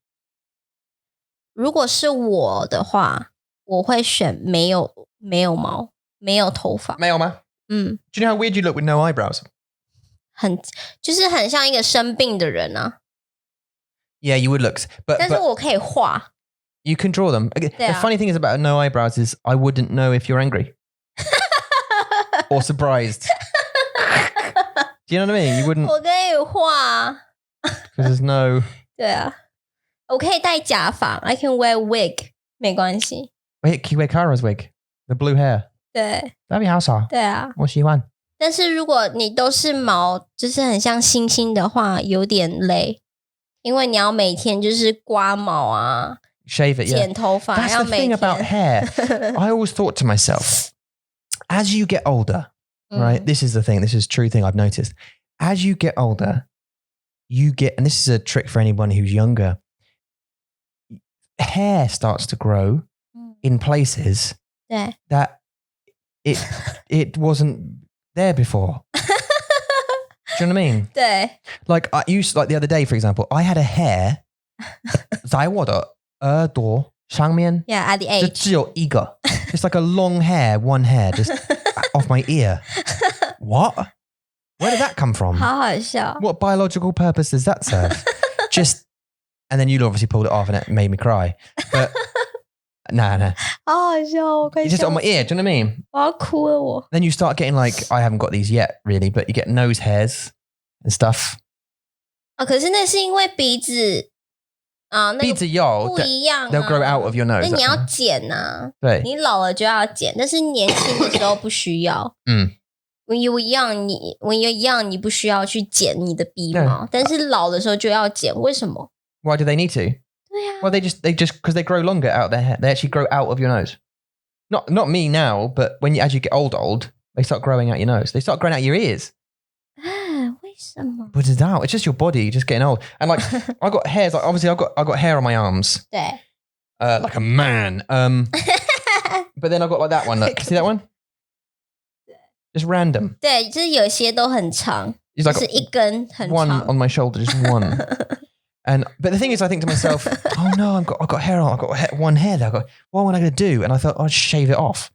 如果是我的话，我会选没有毛，没有头发。没有吗？嗯。Do you know how weird you look with no eyebrows? 就是很像一个生病的人啊。Yeah, you would look. But 但是我可以画。You can draw them. The funny thing is about no eyebrows is I wouldn't know if you're angry or surprised. Do you know what I mean? You wouldn't. 我可以画。Because there's no. 对啊，我可以戴假发。I can wear wig， 没关系。Wait, can you wear Kara's wig? The blue hair. 对。that'd be 好傻。对啊。我喜欢。但是如果你都是毛，就是很像猩猩的话，有点累，因为你要每天就是刮毛啊。Shave it, yeah. 剪头发 That's the thing about hair. I always thought to myself, as you get older, right? This is the thing. This is a true thing I've noticed. As you get older, you get, and this is a trick for anyone who's younger, hair starts to grow in places that it wasn't there before. Do you know what I mean? 对。Like the other day, for example, I had a hair 在我的耳朵上面 Yeah, at the age. 只有一个 It's like a long hair, one hair just off my ear. What? Where did that come from? 好好笑。 What biological purpose does that serve? Just, and then you obviously pulled it off and it made me cry. But nah. 好好笑，我快 It's just on my ear, do you know what I mean? 我要哭了我。 Then you start getting like, I haven't got these yet really, but you get nose hairs and stuff. 可是那是因为鼻子那个鼻子有不一样啊。 They'll grow out of your nose. 那你要剪啊。对。你老了就要剪，但是年轻的时候不需要。When you're young, 你不需要去剪你的鼻毛，但是老的时候就要剪，为什么？ Why do they need to? 对啊。Well, they just because they grow longer out their hair. They actually grow out of your nose. Not me now, but as you get old, they start growing out your nose. They start growing out your ears. 为什么？ But it's just your body just getting old. And like I got hairs. Like obviously I got hair on my arms. 对。Like a man. But then I got like that one. Look, see that one? Just random. 对，就是有些都很长， It's like 就是一根很 one 长。 on my shoulder, just one. But the thing is, I think to myself, oh no, I've got hair on. I've got one hair there. What am I going to do? And I thought, I'll just shave it off.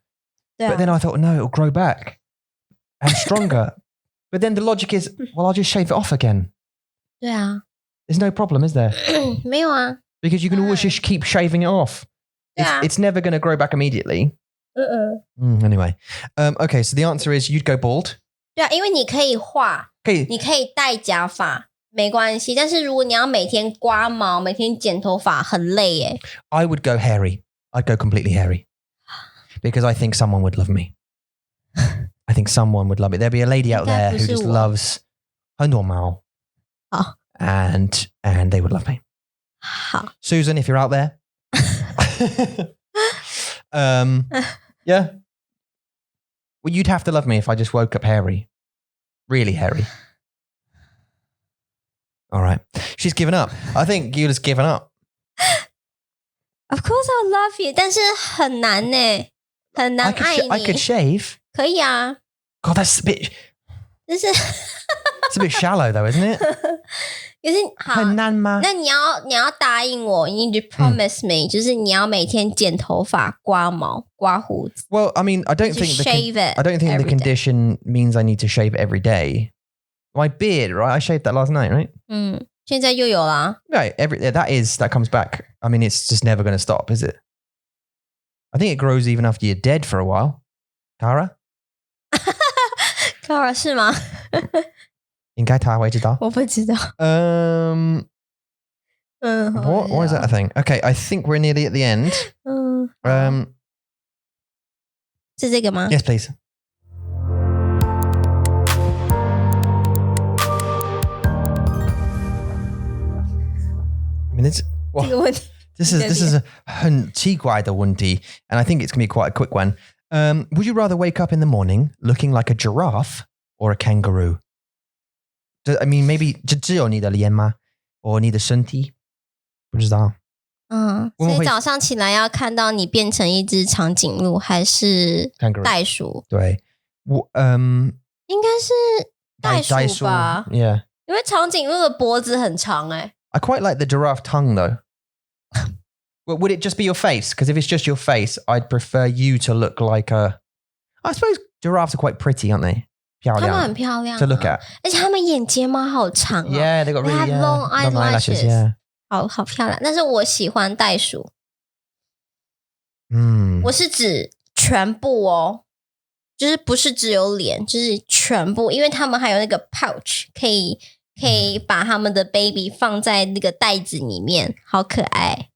But then I thought, no, it'll grow back and stronger. But then the logic is, well, I'll just shave it off again. 对啊。 There's no problem, is there? 没有啊。 Because you can always just keep shaving it off. It's never going to grow back immediately. Anyway, okay, so the answer is you'd go bald. 对啊，因为你可以画，你可以戴假发，没关系。但是如果你要每天刮毛、每天剪头发，很累耶。 I would go hairy. I'd go completely hairy. Because I think someone would love me. I think someone would love me. There'd be a lady out there who just loves 很多毛. Oh. And they would love me. 好。 Susan, if you're out there. Yeah. Well, you'd have to love me if I just woke up hairy. Really hairy. All right. She's given up. I think Eula's given up. Of course I'll love you. 但是很难呢，很难爱你。I could shave. 可以啊。 God, that's a bit... 就是 It's a bit shallow though, isn't it? 可是好，很难吗？那你要答应我 ，you need to promise me，就是你要每天剪头发、刮毛、刮胡子。 Well, I mean, I don't think the condition means I need to shave it every day. My beard, right? I shaved that last night, right? 现在又有啦。Right, that comes back. I mean, it's just never going to stop, is it? I think it grows even after you're dead for a while. Kara? Kara 是吗？应该他会知道。我不知道。What is that a thing? Okay, I think we're nearly at the end. 是这个吗？ Yes, please. I mean, this is a 很奇怪的问题, and I think it's going to be quite a quick one. Would you rather wake up in the morning looking like a giraffe or a kangaroo? I mean, maybe 只有你的脸吗？或你的身体？不知道。所以早上起来要看到你变成一只长颈鹿还是袋鼠？对，应该是袋鼠吧。Yeah. 因为长颈鹿的脖子很长欸。I quite like the giraffe tongue though. Well, would it just be your face? Because if it's just your face, I'd prefer you to look like a... I suppose giraffes are quite pretty, aren't they? 漂亮。他们很漂亮。To look at. 而且他们眼睫毛好长。Yeah, they've got really long eyelashes. Yeah. 好漂亮。但是我喜欢袋鼠。我是指全部哦。就是不是只有脸，就是全部。因为他们还有那个 pouch 可以把他们的 baby 放在那个袋子里面，好可爱。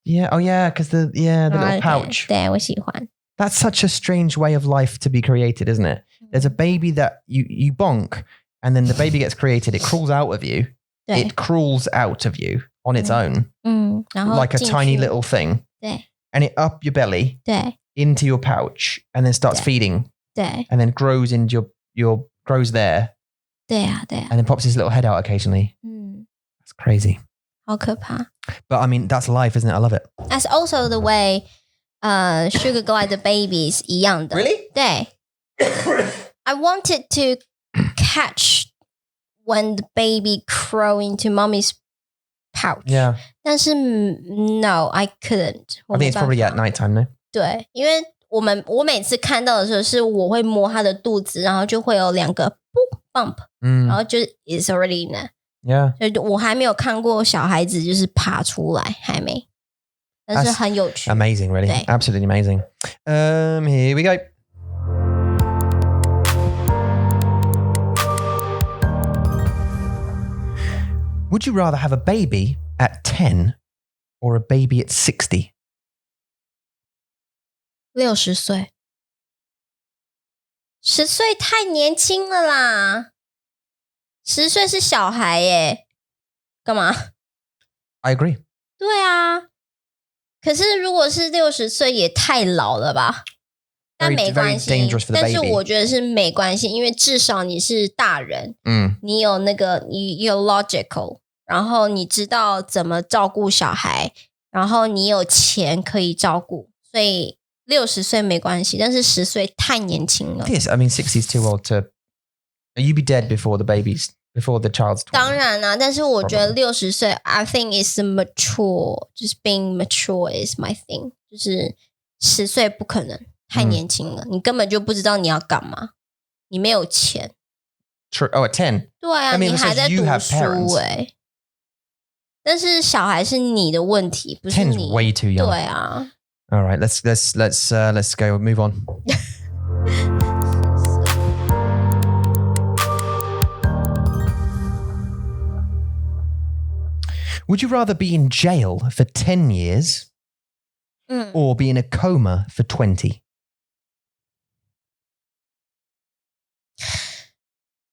Yeah, oh yeah, because the little pouch. 对，我喜欢。That's such a strange way of life to be created, isn't it? There's a baby that you bonk, and then the baby gets created. It crawls out of you. It crawls out of you on its own, 然后 like a tiny little thing. 对 And it up your belly 对 into your pouch, and then starts feeding. 对 And then grows into grows there. 对啊 And then pops his little head out occasionally. That's crazy. 好可怕。But I mean, that's life, isn't it? I love it. That's also the way Sugar Glider babies 一样的。Really? 对。I wanted to catch when the baby crawl into mommy's pouch. Yeah. 但是 no, I couldn't. I think it's probably at nighttime, no? 对，因为我每次看到的时候是我会摸他的肚子，然后就会有两个 bump，然后就 it's already in there。Yeah. 所以我还没有看过小孩子就是爬出来，还没。但是很有趣。Amazing, really. 对 Absolutely amazing. Here we go. Would you rather have a baby at 10 or a baby at 60? 60岁。10岁太年轻了啦。10岁是小孩耶。干嘛？ I agree. 对啊。可是如果是60岁也太老了吧。但没关系，但是我觉得是没关系，因为至少你是大人，你有那个你有 logical， 然后你知道怎么照顾小孩，然后你有钱可以照顾，所以60岁没关系，但是10岁太年轻了。Yes, I mean 60 is too old to. You'd be dead before the child's 20. 当然啦，但是我觉得60岁 I think is mature， 就是 being mature is my thing， 就是10岁不可能。太年轻了，你根本就不知道你要干嘛，你没有钱。True. Oh, at 10. 对啊， I mean, 你还在读 you have 书 parents. 但是小孩是你的问题，不是你。 10's way too young. 对啊。All right, let's go. Move on. Would you rather be in jail for 10 years or be in a coma for 20?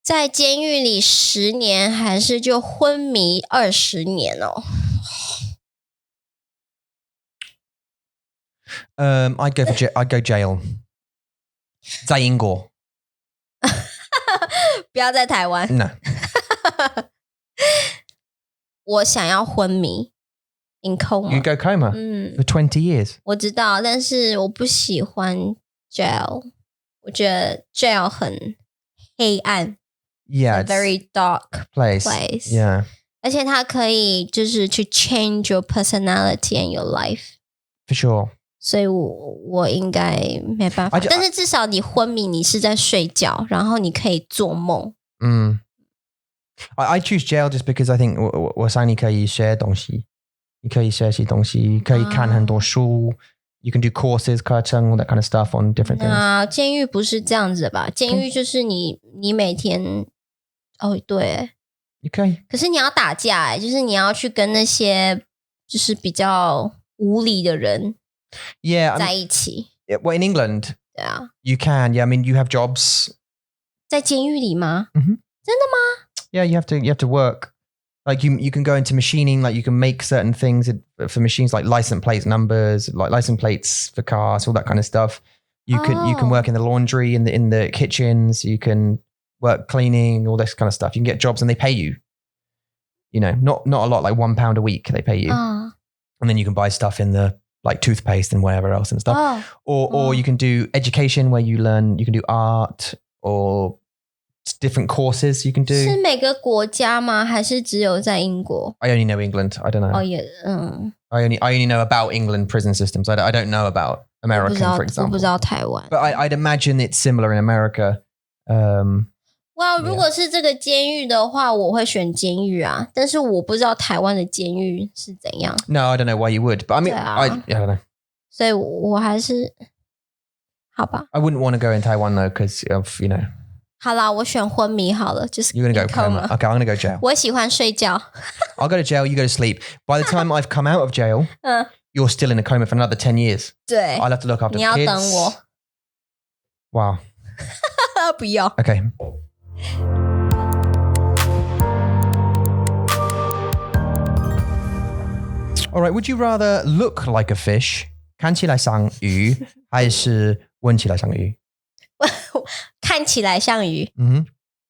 在监狱里10年，还是就昏迷20年哦I'd go jail. 在英国。不要在台湾。No. 我想要昏迷 in coma. You go coma for 20 years. 我知道，但是我不喜欢 jail. 我觉得 jail 很黑暗。Yeah, a very dark place. Yeah. 而且它可以就是去 change your personality and your life. For sure. 所以我应该没办法。但是至少你昏迷，你是在睡觉，然后你可以做梦。I choose jail just because I think 我想你可以学东西，你可以学习东西，可以看很多书。You can do courses, 课程 all that kind of stuff on different things. 那监狱不是这样子的吧？监狱就是你每天对，你可以。可是你要打架就是你要去跟那些就是比较无理的人 在一起。Well, in England, 对啊 you can. Yeah, I mean, you have jobs. 在监狱里吗？真的吗？ Yeah, you have to work. Like you can go into machining, like you can make certain things for machines, like license plate numbers, like license plates for cars, all that kind of stuff. You can work in the laundry, in the kitchens. You can work cleaning, all this kind of stuff. You can get jobs and they pay you. You know, not a lot, like £1 a week they pay you, and then you can buy stuff in the like toothpaste and whatever else and stuff. Or you can do education where you can do art or different courses you can do. 是每个国家吗？还是只有在英国？ I only know England. I don't know. I only know about England prison systems. I don't know about American, for example. 我不知道台湾。But I'd imagine it's similar in America. Well, 如果是这个监狱的话，我会选监狱啊。但是我不知道台湾的监狱是怎样。No, I don't know why you would. But I mean, I don't know. 所以我还是好吧。I wouldn't want to go in Taiwan though, because of, you know. 好啦，我选昏迷好了，就是 You're gonna go coma. Okay, I'm gonna go jail. 我喜欢睡觉。I'll go to jail. You go to sleep. By the time I've come out of jail, you're still in a coma for another 10 years. 对， I'll have to look after the kids. 你要等我。Wow. 不要。 Okay. All right. Would you rather look like a fish, 看起来像鱼，还是闻起来像鱼？看起来像鱼。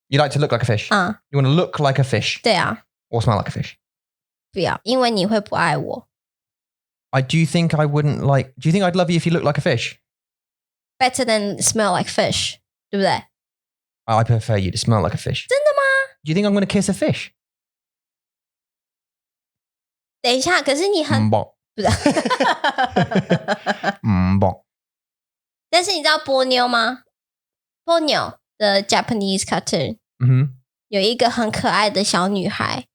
You like to look like a fish? You want to look like a fish? 对啊。 Or smell like a fish? 不要，因为你会不爱我。Do you think I wouldn't like? Do you think I'd love you if you looked like a fish? Better than smell like fish, 对不对？ I prefer you to smell like a fish. 真的吗？ Do you think I'm going to kiss a fish? 等一下，可是你很不是。但是你知道波妞吗？波妞的 Japanese cartoon， 有一个很可爱的小女孩，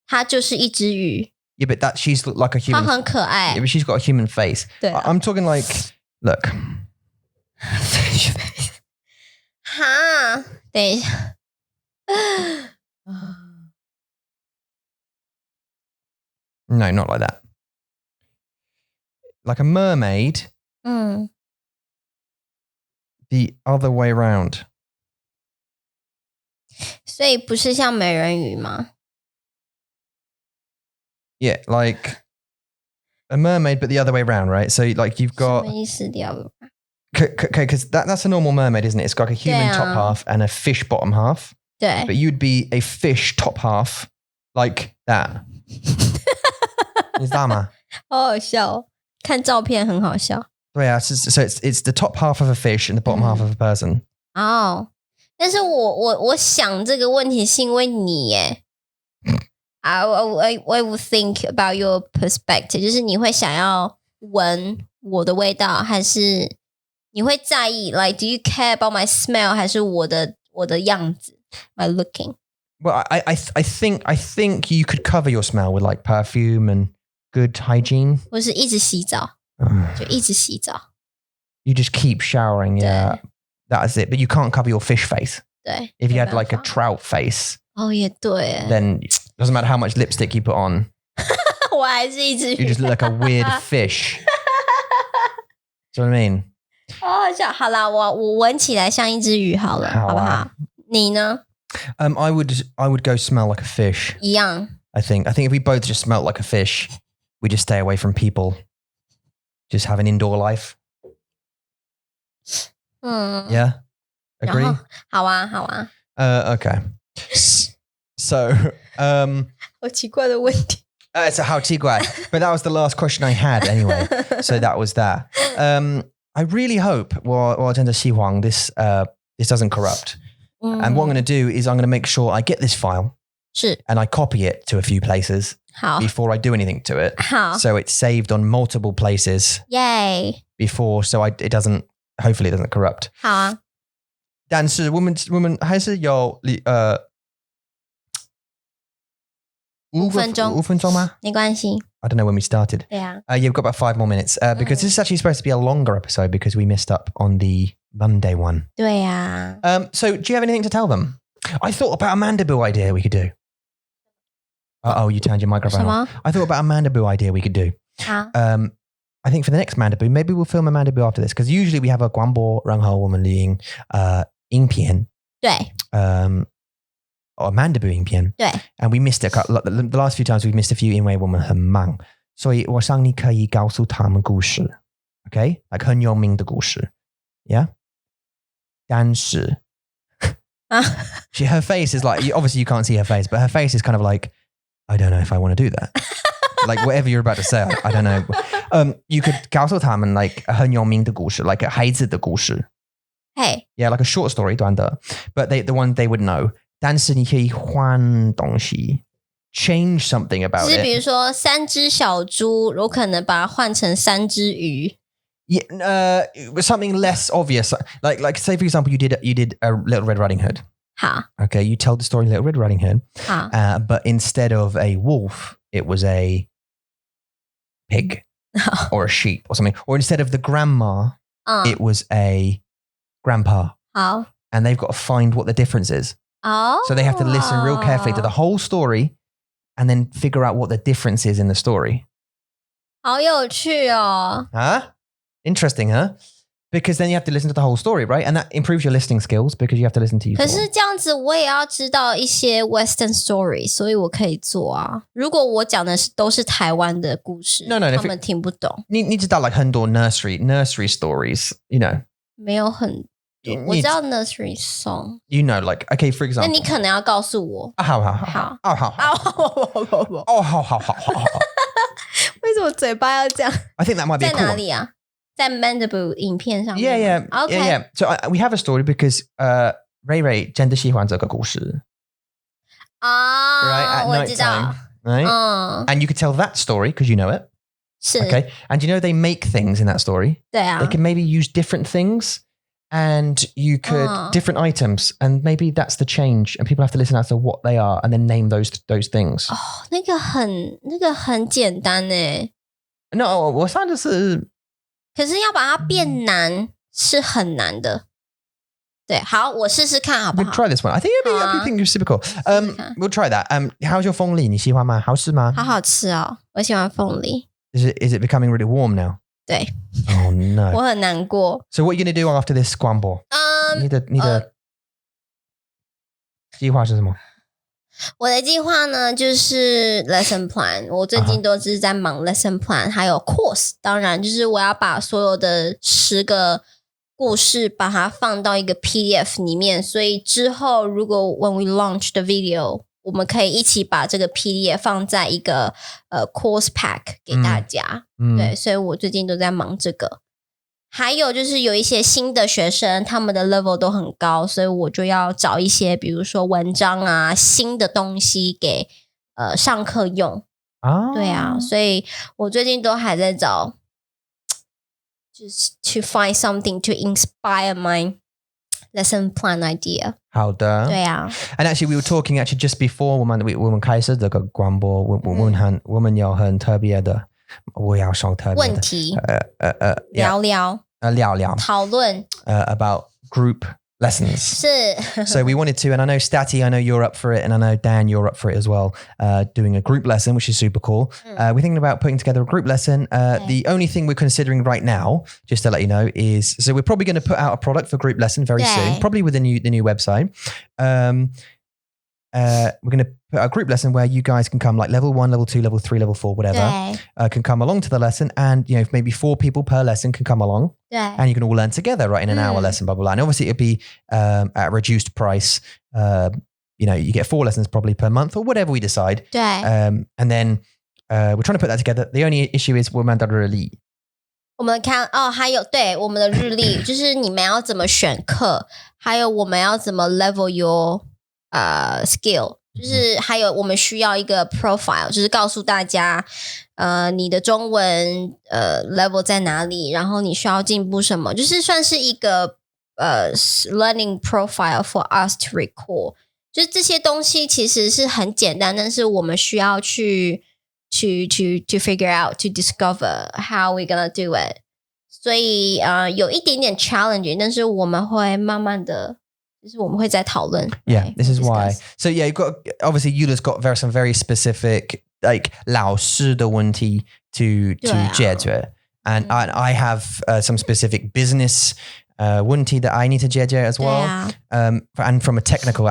她就是一只鱼。Yeah, but she's like a human. 她很可爱。Yeah, but she's got a human face. 对啊。 I'm talking like, look. Fish face. 哈，等一下。No, not like that. Like a mermaid. The other way around. 所以不是像美人鱼吗？ Yeah, like a mermaid, but the other way around, right? So like you've got... 什么意思？the other way? Okay, because that's a normal mermaid, isn't it? It's got like a human top half and a fish bottom half. 对。 But you'd be a fish top half like that. 你知道吗？好好笑哦，看照片很好笑。对啊， so it's the top half of a fish and the bottom half of a person. 但是我想这个问题是因为你耶。I would think about your perspective， 就是你会想要闻我的味道，还是你会在意 like do you care about my smell， 还是我的样子 my looking？ Well, I think you could cover your smell with like perfume and good hygiene. 或是一直洗澡，就一直洗澡。 You just keep showering, yeah. That's it. But you can't cover your fish face. 对。 If you had like a trout face, 也对。 then it doesn't matter how much lipstick you put on. 我还是一只鱼。 You just look like a weird fish. Do you know what I mean? 好笑。好啦，我闻起来像一只鱼好了，好不好？你呢？ I would go smell like a fish. 一样。 I think if we both just smelled like a fish, we just stay away from people. Just have an indoor life. Yeah? Agree? 好啊。Okay. So, 好奇怪的问题。 it's a how guy. But that was the last question I had anyway. So that was that. I really hope this doesn't corrupt. And what I'm going to do is I'm going to make sure I get this file. 是。 And I copy it to a few places. 好。 Before I do anything to it. 好。 So it's saved on multiple places. Yay. Before, so hopefully it doesn't corrupt. 好啊。但是我们还是有5分钟5分钟吗？没关系。I don't know when we started. 对啊。You've got about 5 more minutes because this is actually supposed to be a longer episode because we missed up on the Monday one. 对啊。So do you have anything to tell them? I thought about a Mandaboo idea we could do. You turned your microphone on. I thought about a Mandaboo idea we could do. 好。I think for the next Mandaboo, maybe we'll film a Mandaboo after this because usually we have a 广播然后我们录影片。对。Or Mandaboo 影片。对。And we missed it. The last few times we've missed a few 因为我们很忙。所以我想你可以告诉他们故事。Okay? Like 很有名的故事。Yeah? 但是her face is like, obviously you can't see her face, but her face is kind of like, I don't know if I want to do that. Like whatever you're about to say, I don't know. You could 告诉他们 like 很有名的故事 like 孩子的故事 Hey. Yeah, like a short story 短的 but the one they would know. 但是你可以换东西 change something about it. 就是比如说3只小猪我可能把它换成3只鱼 Yeah, something less obvious. Like say for example you did a Little Red Riding Hood. 好 Okay, you tell the story Little Red Riding Hood. 好 But instead of a wolf, it was a pig or a sheep or something. Or instead of the grandma, it was a grandpa. 好 And they've got to find what the difference is. Oh. So they have to listen real carefully to the whole story and then figure out what the difference is in the story. 好有趣哦 Huh? Interesting, huh? Because then you have to listen to the whole story, right? And that improves your listening skills because you have to listen to you. 可是这样子我也要知道一些 Western story 所以我可以做啊如果我讲的都是台湾的故事 No, 他们听不懂你知道 like 很多 nursery stories, you know. 没有很我知道 nursery song You know, like, okay, for example. 那你可能要告诉我好为什么嘴巴要这样 I think that might be 在 a cool 哪 one. 里啊在 Mandarin 影片上面 Yeah. Okay. Yeah. So we have a story because Ray Ray 真的喜欢这个故事 right? At 我 night 知道 time, right? And you could tell that story because you know it. 是 Okay. And you know they make things in that story. 对啊 They can maybe use different things and you could different items and maybe that's the change and people have to listen as to what they are and then name those things. 那个很简单耶 No, 我上的是可是要把它变难是很难的对好我试试看好不 We'll 好 try this one. I think you're super cool. We'll try that. How's your 凤梨你喜欢吗好吃吗好好吃哦我喜欢凤梨 Is it becoming really warm now? 对 Oh no. 我很难过 So what are you going to do after this 广播你的计划是什么我的计划呢就是 lesson plan 我最近都是在忙 lesson plan 还有 course 当然就是我要把所有的10个故事把它放到一个 PDF 里面所以之后如果 when we launch the video 我们可以一起把这个 PDF 放在一个course pack 给大家对所以我最近都在忙这个还有就是有一些新的学生他们的 level 都很高所以我就要找一些比如说文章啊新的东西给上课用对啊所以我最近都还在找就是 to find something to inspire my lesson plan idea 好的对啊 And actually we were talking just before 我们开始这个广播我们有很特别的我要说特别的问题聊聊讨论 about group lessons 是 So we wanted to and I know Stati I know you're up for it and I know Dan you're up for it as well doing a group lesson which is super cool we're thinking about putting together a group lesson the only thing we're considering right now just to let you know is so we're probably going to put out a product for group lesson very soon probably with the new website we're going to put a group lesson where you guys can come like level 1, level 2, level 3, level 4, whatever can come along to the lesson and you know maybe 4 people per lesson can come along and you can all learn together right in an hour lesson blah blah blah and obviously it'd be at a reduced price you know you get 4 lessons probably per month or whatever we decide and then we're trying to put that together the only issue is 我们的日历我们看还有对我们的日历就是你们要怎么选课还有我们要怎么 level your skill 就是还有我们需要一个 profile 就是告诉大家你的中文level 在哪里然后你需要进步什么就是算是一个learning profile for us to record 就是这些东西其实是很简单，但是我们需要去 figure out, to discover how we're gonna do it. 所以有一点点 challenge， 但是我们会慢慢的，就是我们会再讨论。Yeah, this is why. So yeah, you've got obviously Eula's got some very specific like 老师的问题 to 解决 and I have some specific business 问题 that I need to 解决 as well. And from a technical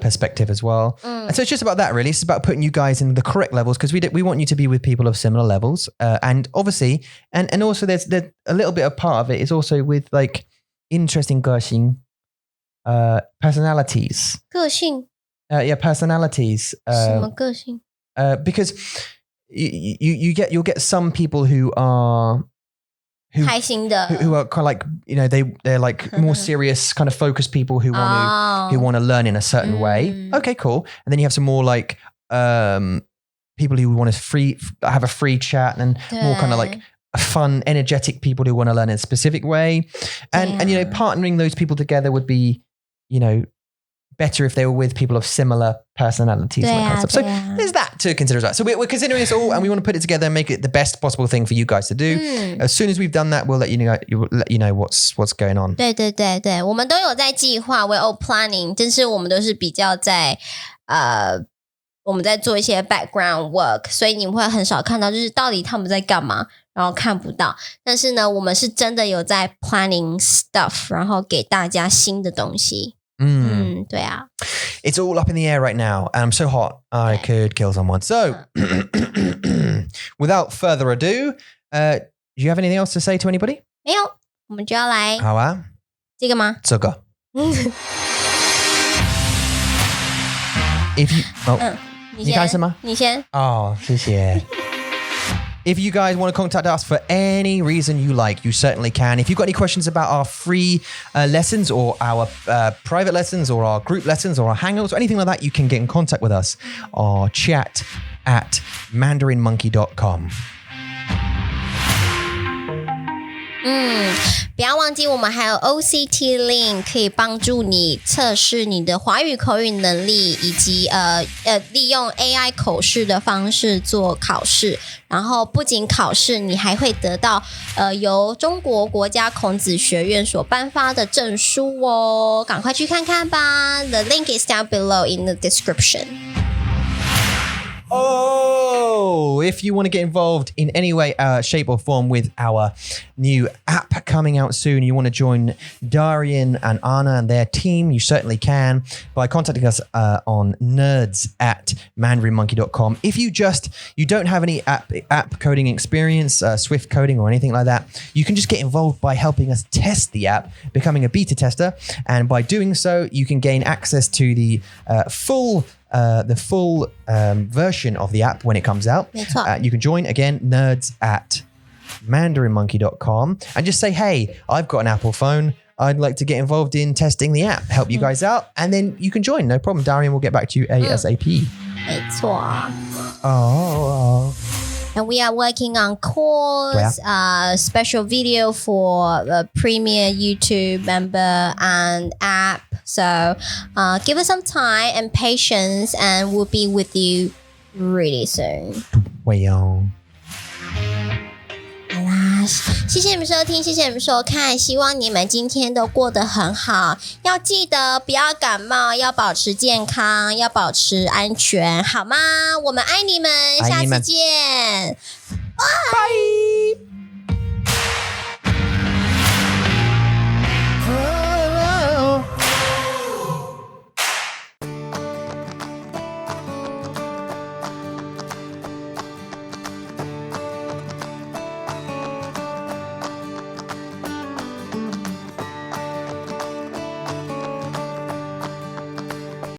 perspective as well. And so it's just about that really. It's about putting you guys in the correct levels because we want you to be with people of similar levels. And obviously, and also there's a little bit of part of it is also with like interesting 个性 personalities. 个性 yeah, personalities. 什么个性 because you'll get some people who are 开心的 who are kind of like, you know, they're like more serious kind of focused people who want to learn in a certain way. Okay, cool. And then you have some more like people who want to have a free chat and more kind of like fun, energetic people who want to learn in a specific way. And you know, partnering those people together would be, you know, better if they were with people of similar personalities. And that kind of stuff. So there's that to consider as well. So we're considering this all and we want to put it together and make it the best possible thing for you guys to do. As soon as we've done that, we'll let you know what's going on. 对对对对，我们都有在计划 we're all planning， 但是我们都是比较在我们在做一些 background work， 所以你们会很少看到就是到底他们在干嘛，然后看不到。但是呢，我们是真的有在 planning stuff， 然后给大家新的东西。对啊。It's all up in the air right now, and I'm so hot I could kill someone. So, without further ado, do you have anything else to say to anybody? 没有，我们就要来好啊，这个吗？这个。If you 你开始吗？你先。哦，谢谢。If you guys want to contact us for any reason you like, you certainly can. If you've got any questions about our free lessons or our private lessons or our group lessons or our hangouts or anything like that, you can get in contact with us or chat at mandarinmonkey.com. 不要忘记我们还有 OCT Link 可以帮助你测试你的华语口语能力，以及利用 AI 口试的方式做考试。然后不仅考试，你还会得到由中国国家孔子学院所颁发的证书哦，赶快去看看吧。The link is down below in the description. Oh, if you want to get involved in any way, shape or form with our new app coming out soon, you want to join Darian and Anna and their team, you certainly can by contacting us on nerds@mandarinmonkey.com. If you don't have any app coding experience, Swift coding or anything like that, you can just get involved by helping us test the app, becoming a beta tester. And by doing so, you can gain access to the full version of the app when it comes out. You can join again nerds@mandarinmonkey.com and just say, hey, I've got an Apple phone, I'd like to get involved in testing the app, help you guys out, and then you can join, no problem. Darian will get back to you ASAP. 没错。And we are working on course, special video for the premier YouTube member and app. So give us some time and patience, and we'll be with you really soon. 好啦，谢谢你们收听，谢谢你们收看，希望你们今天都过得很好。要记得不要感冒，要保持健康，要保持安全，好吗？我们爱你们，下次见，拜。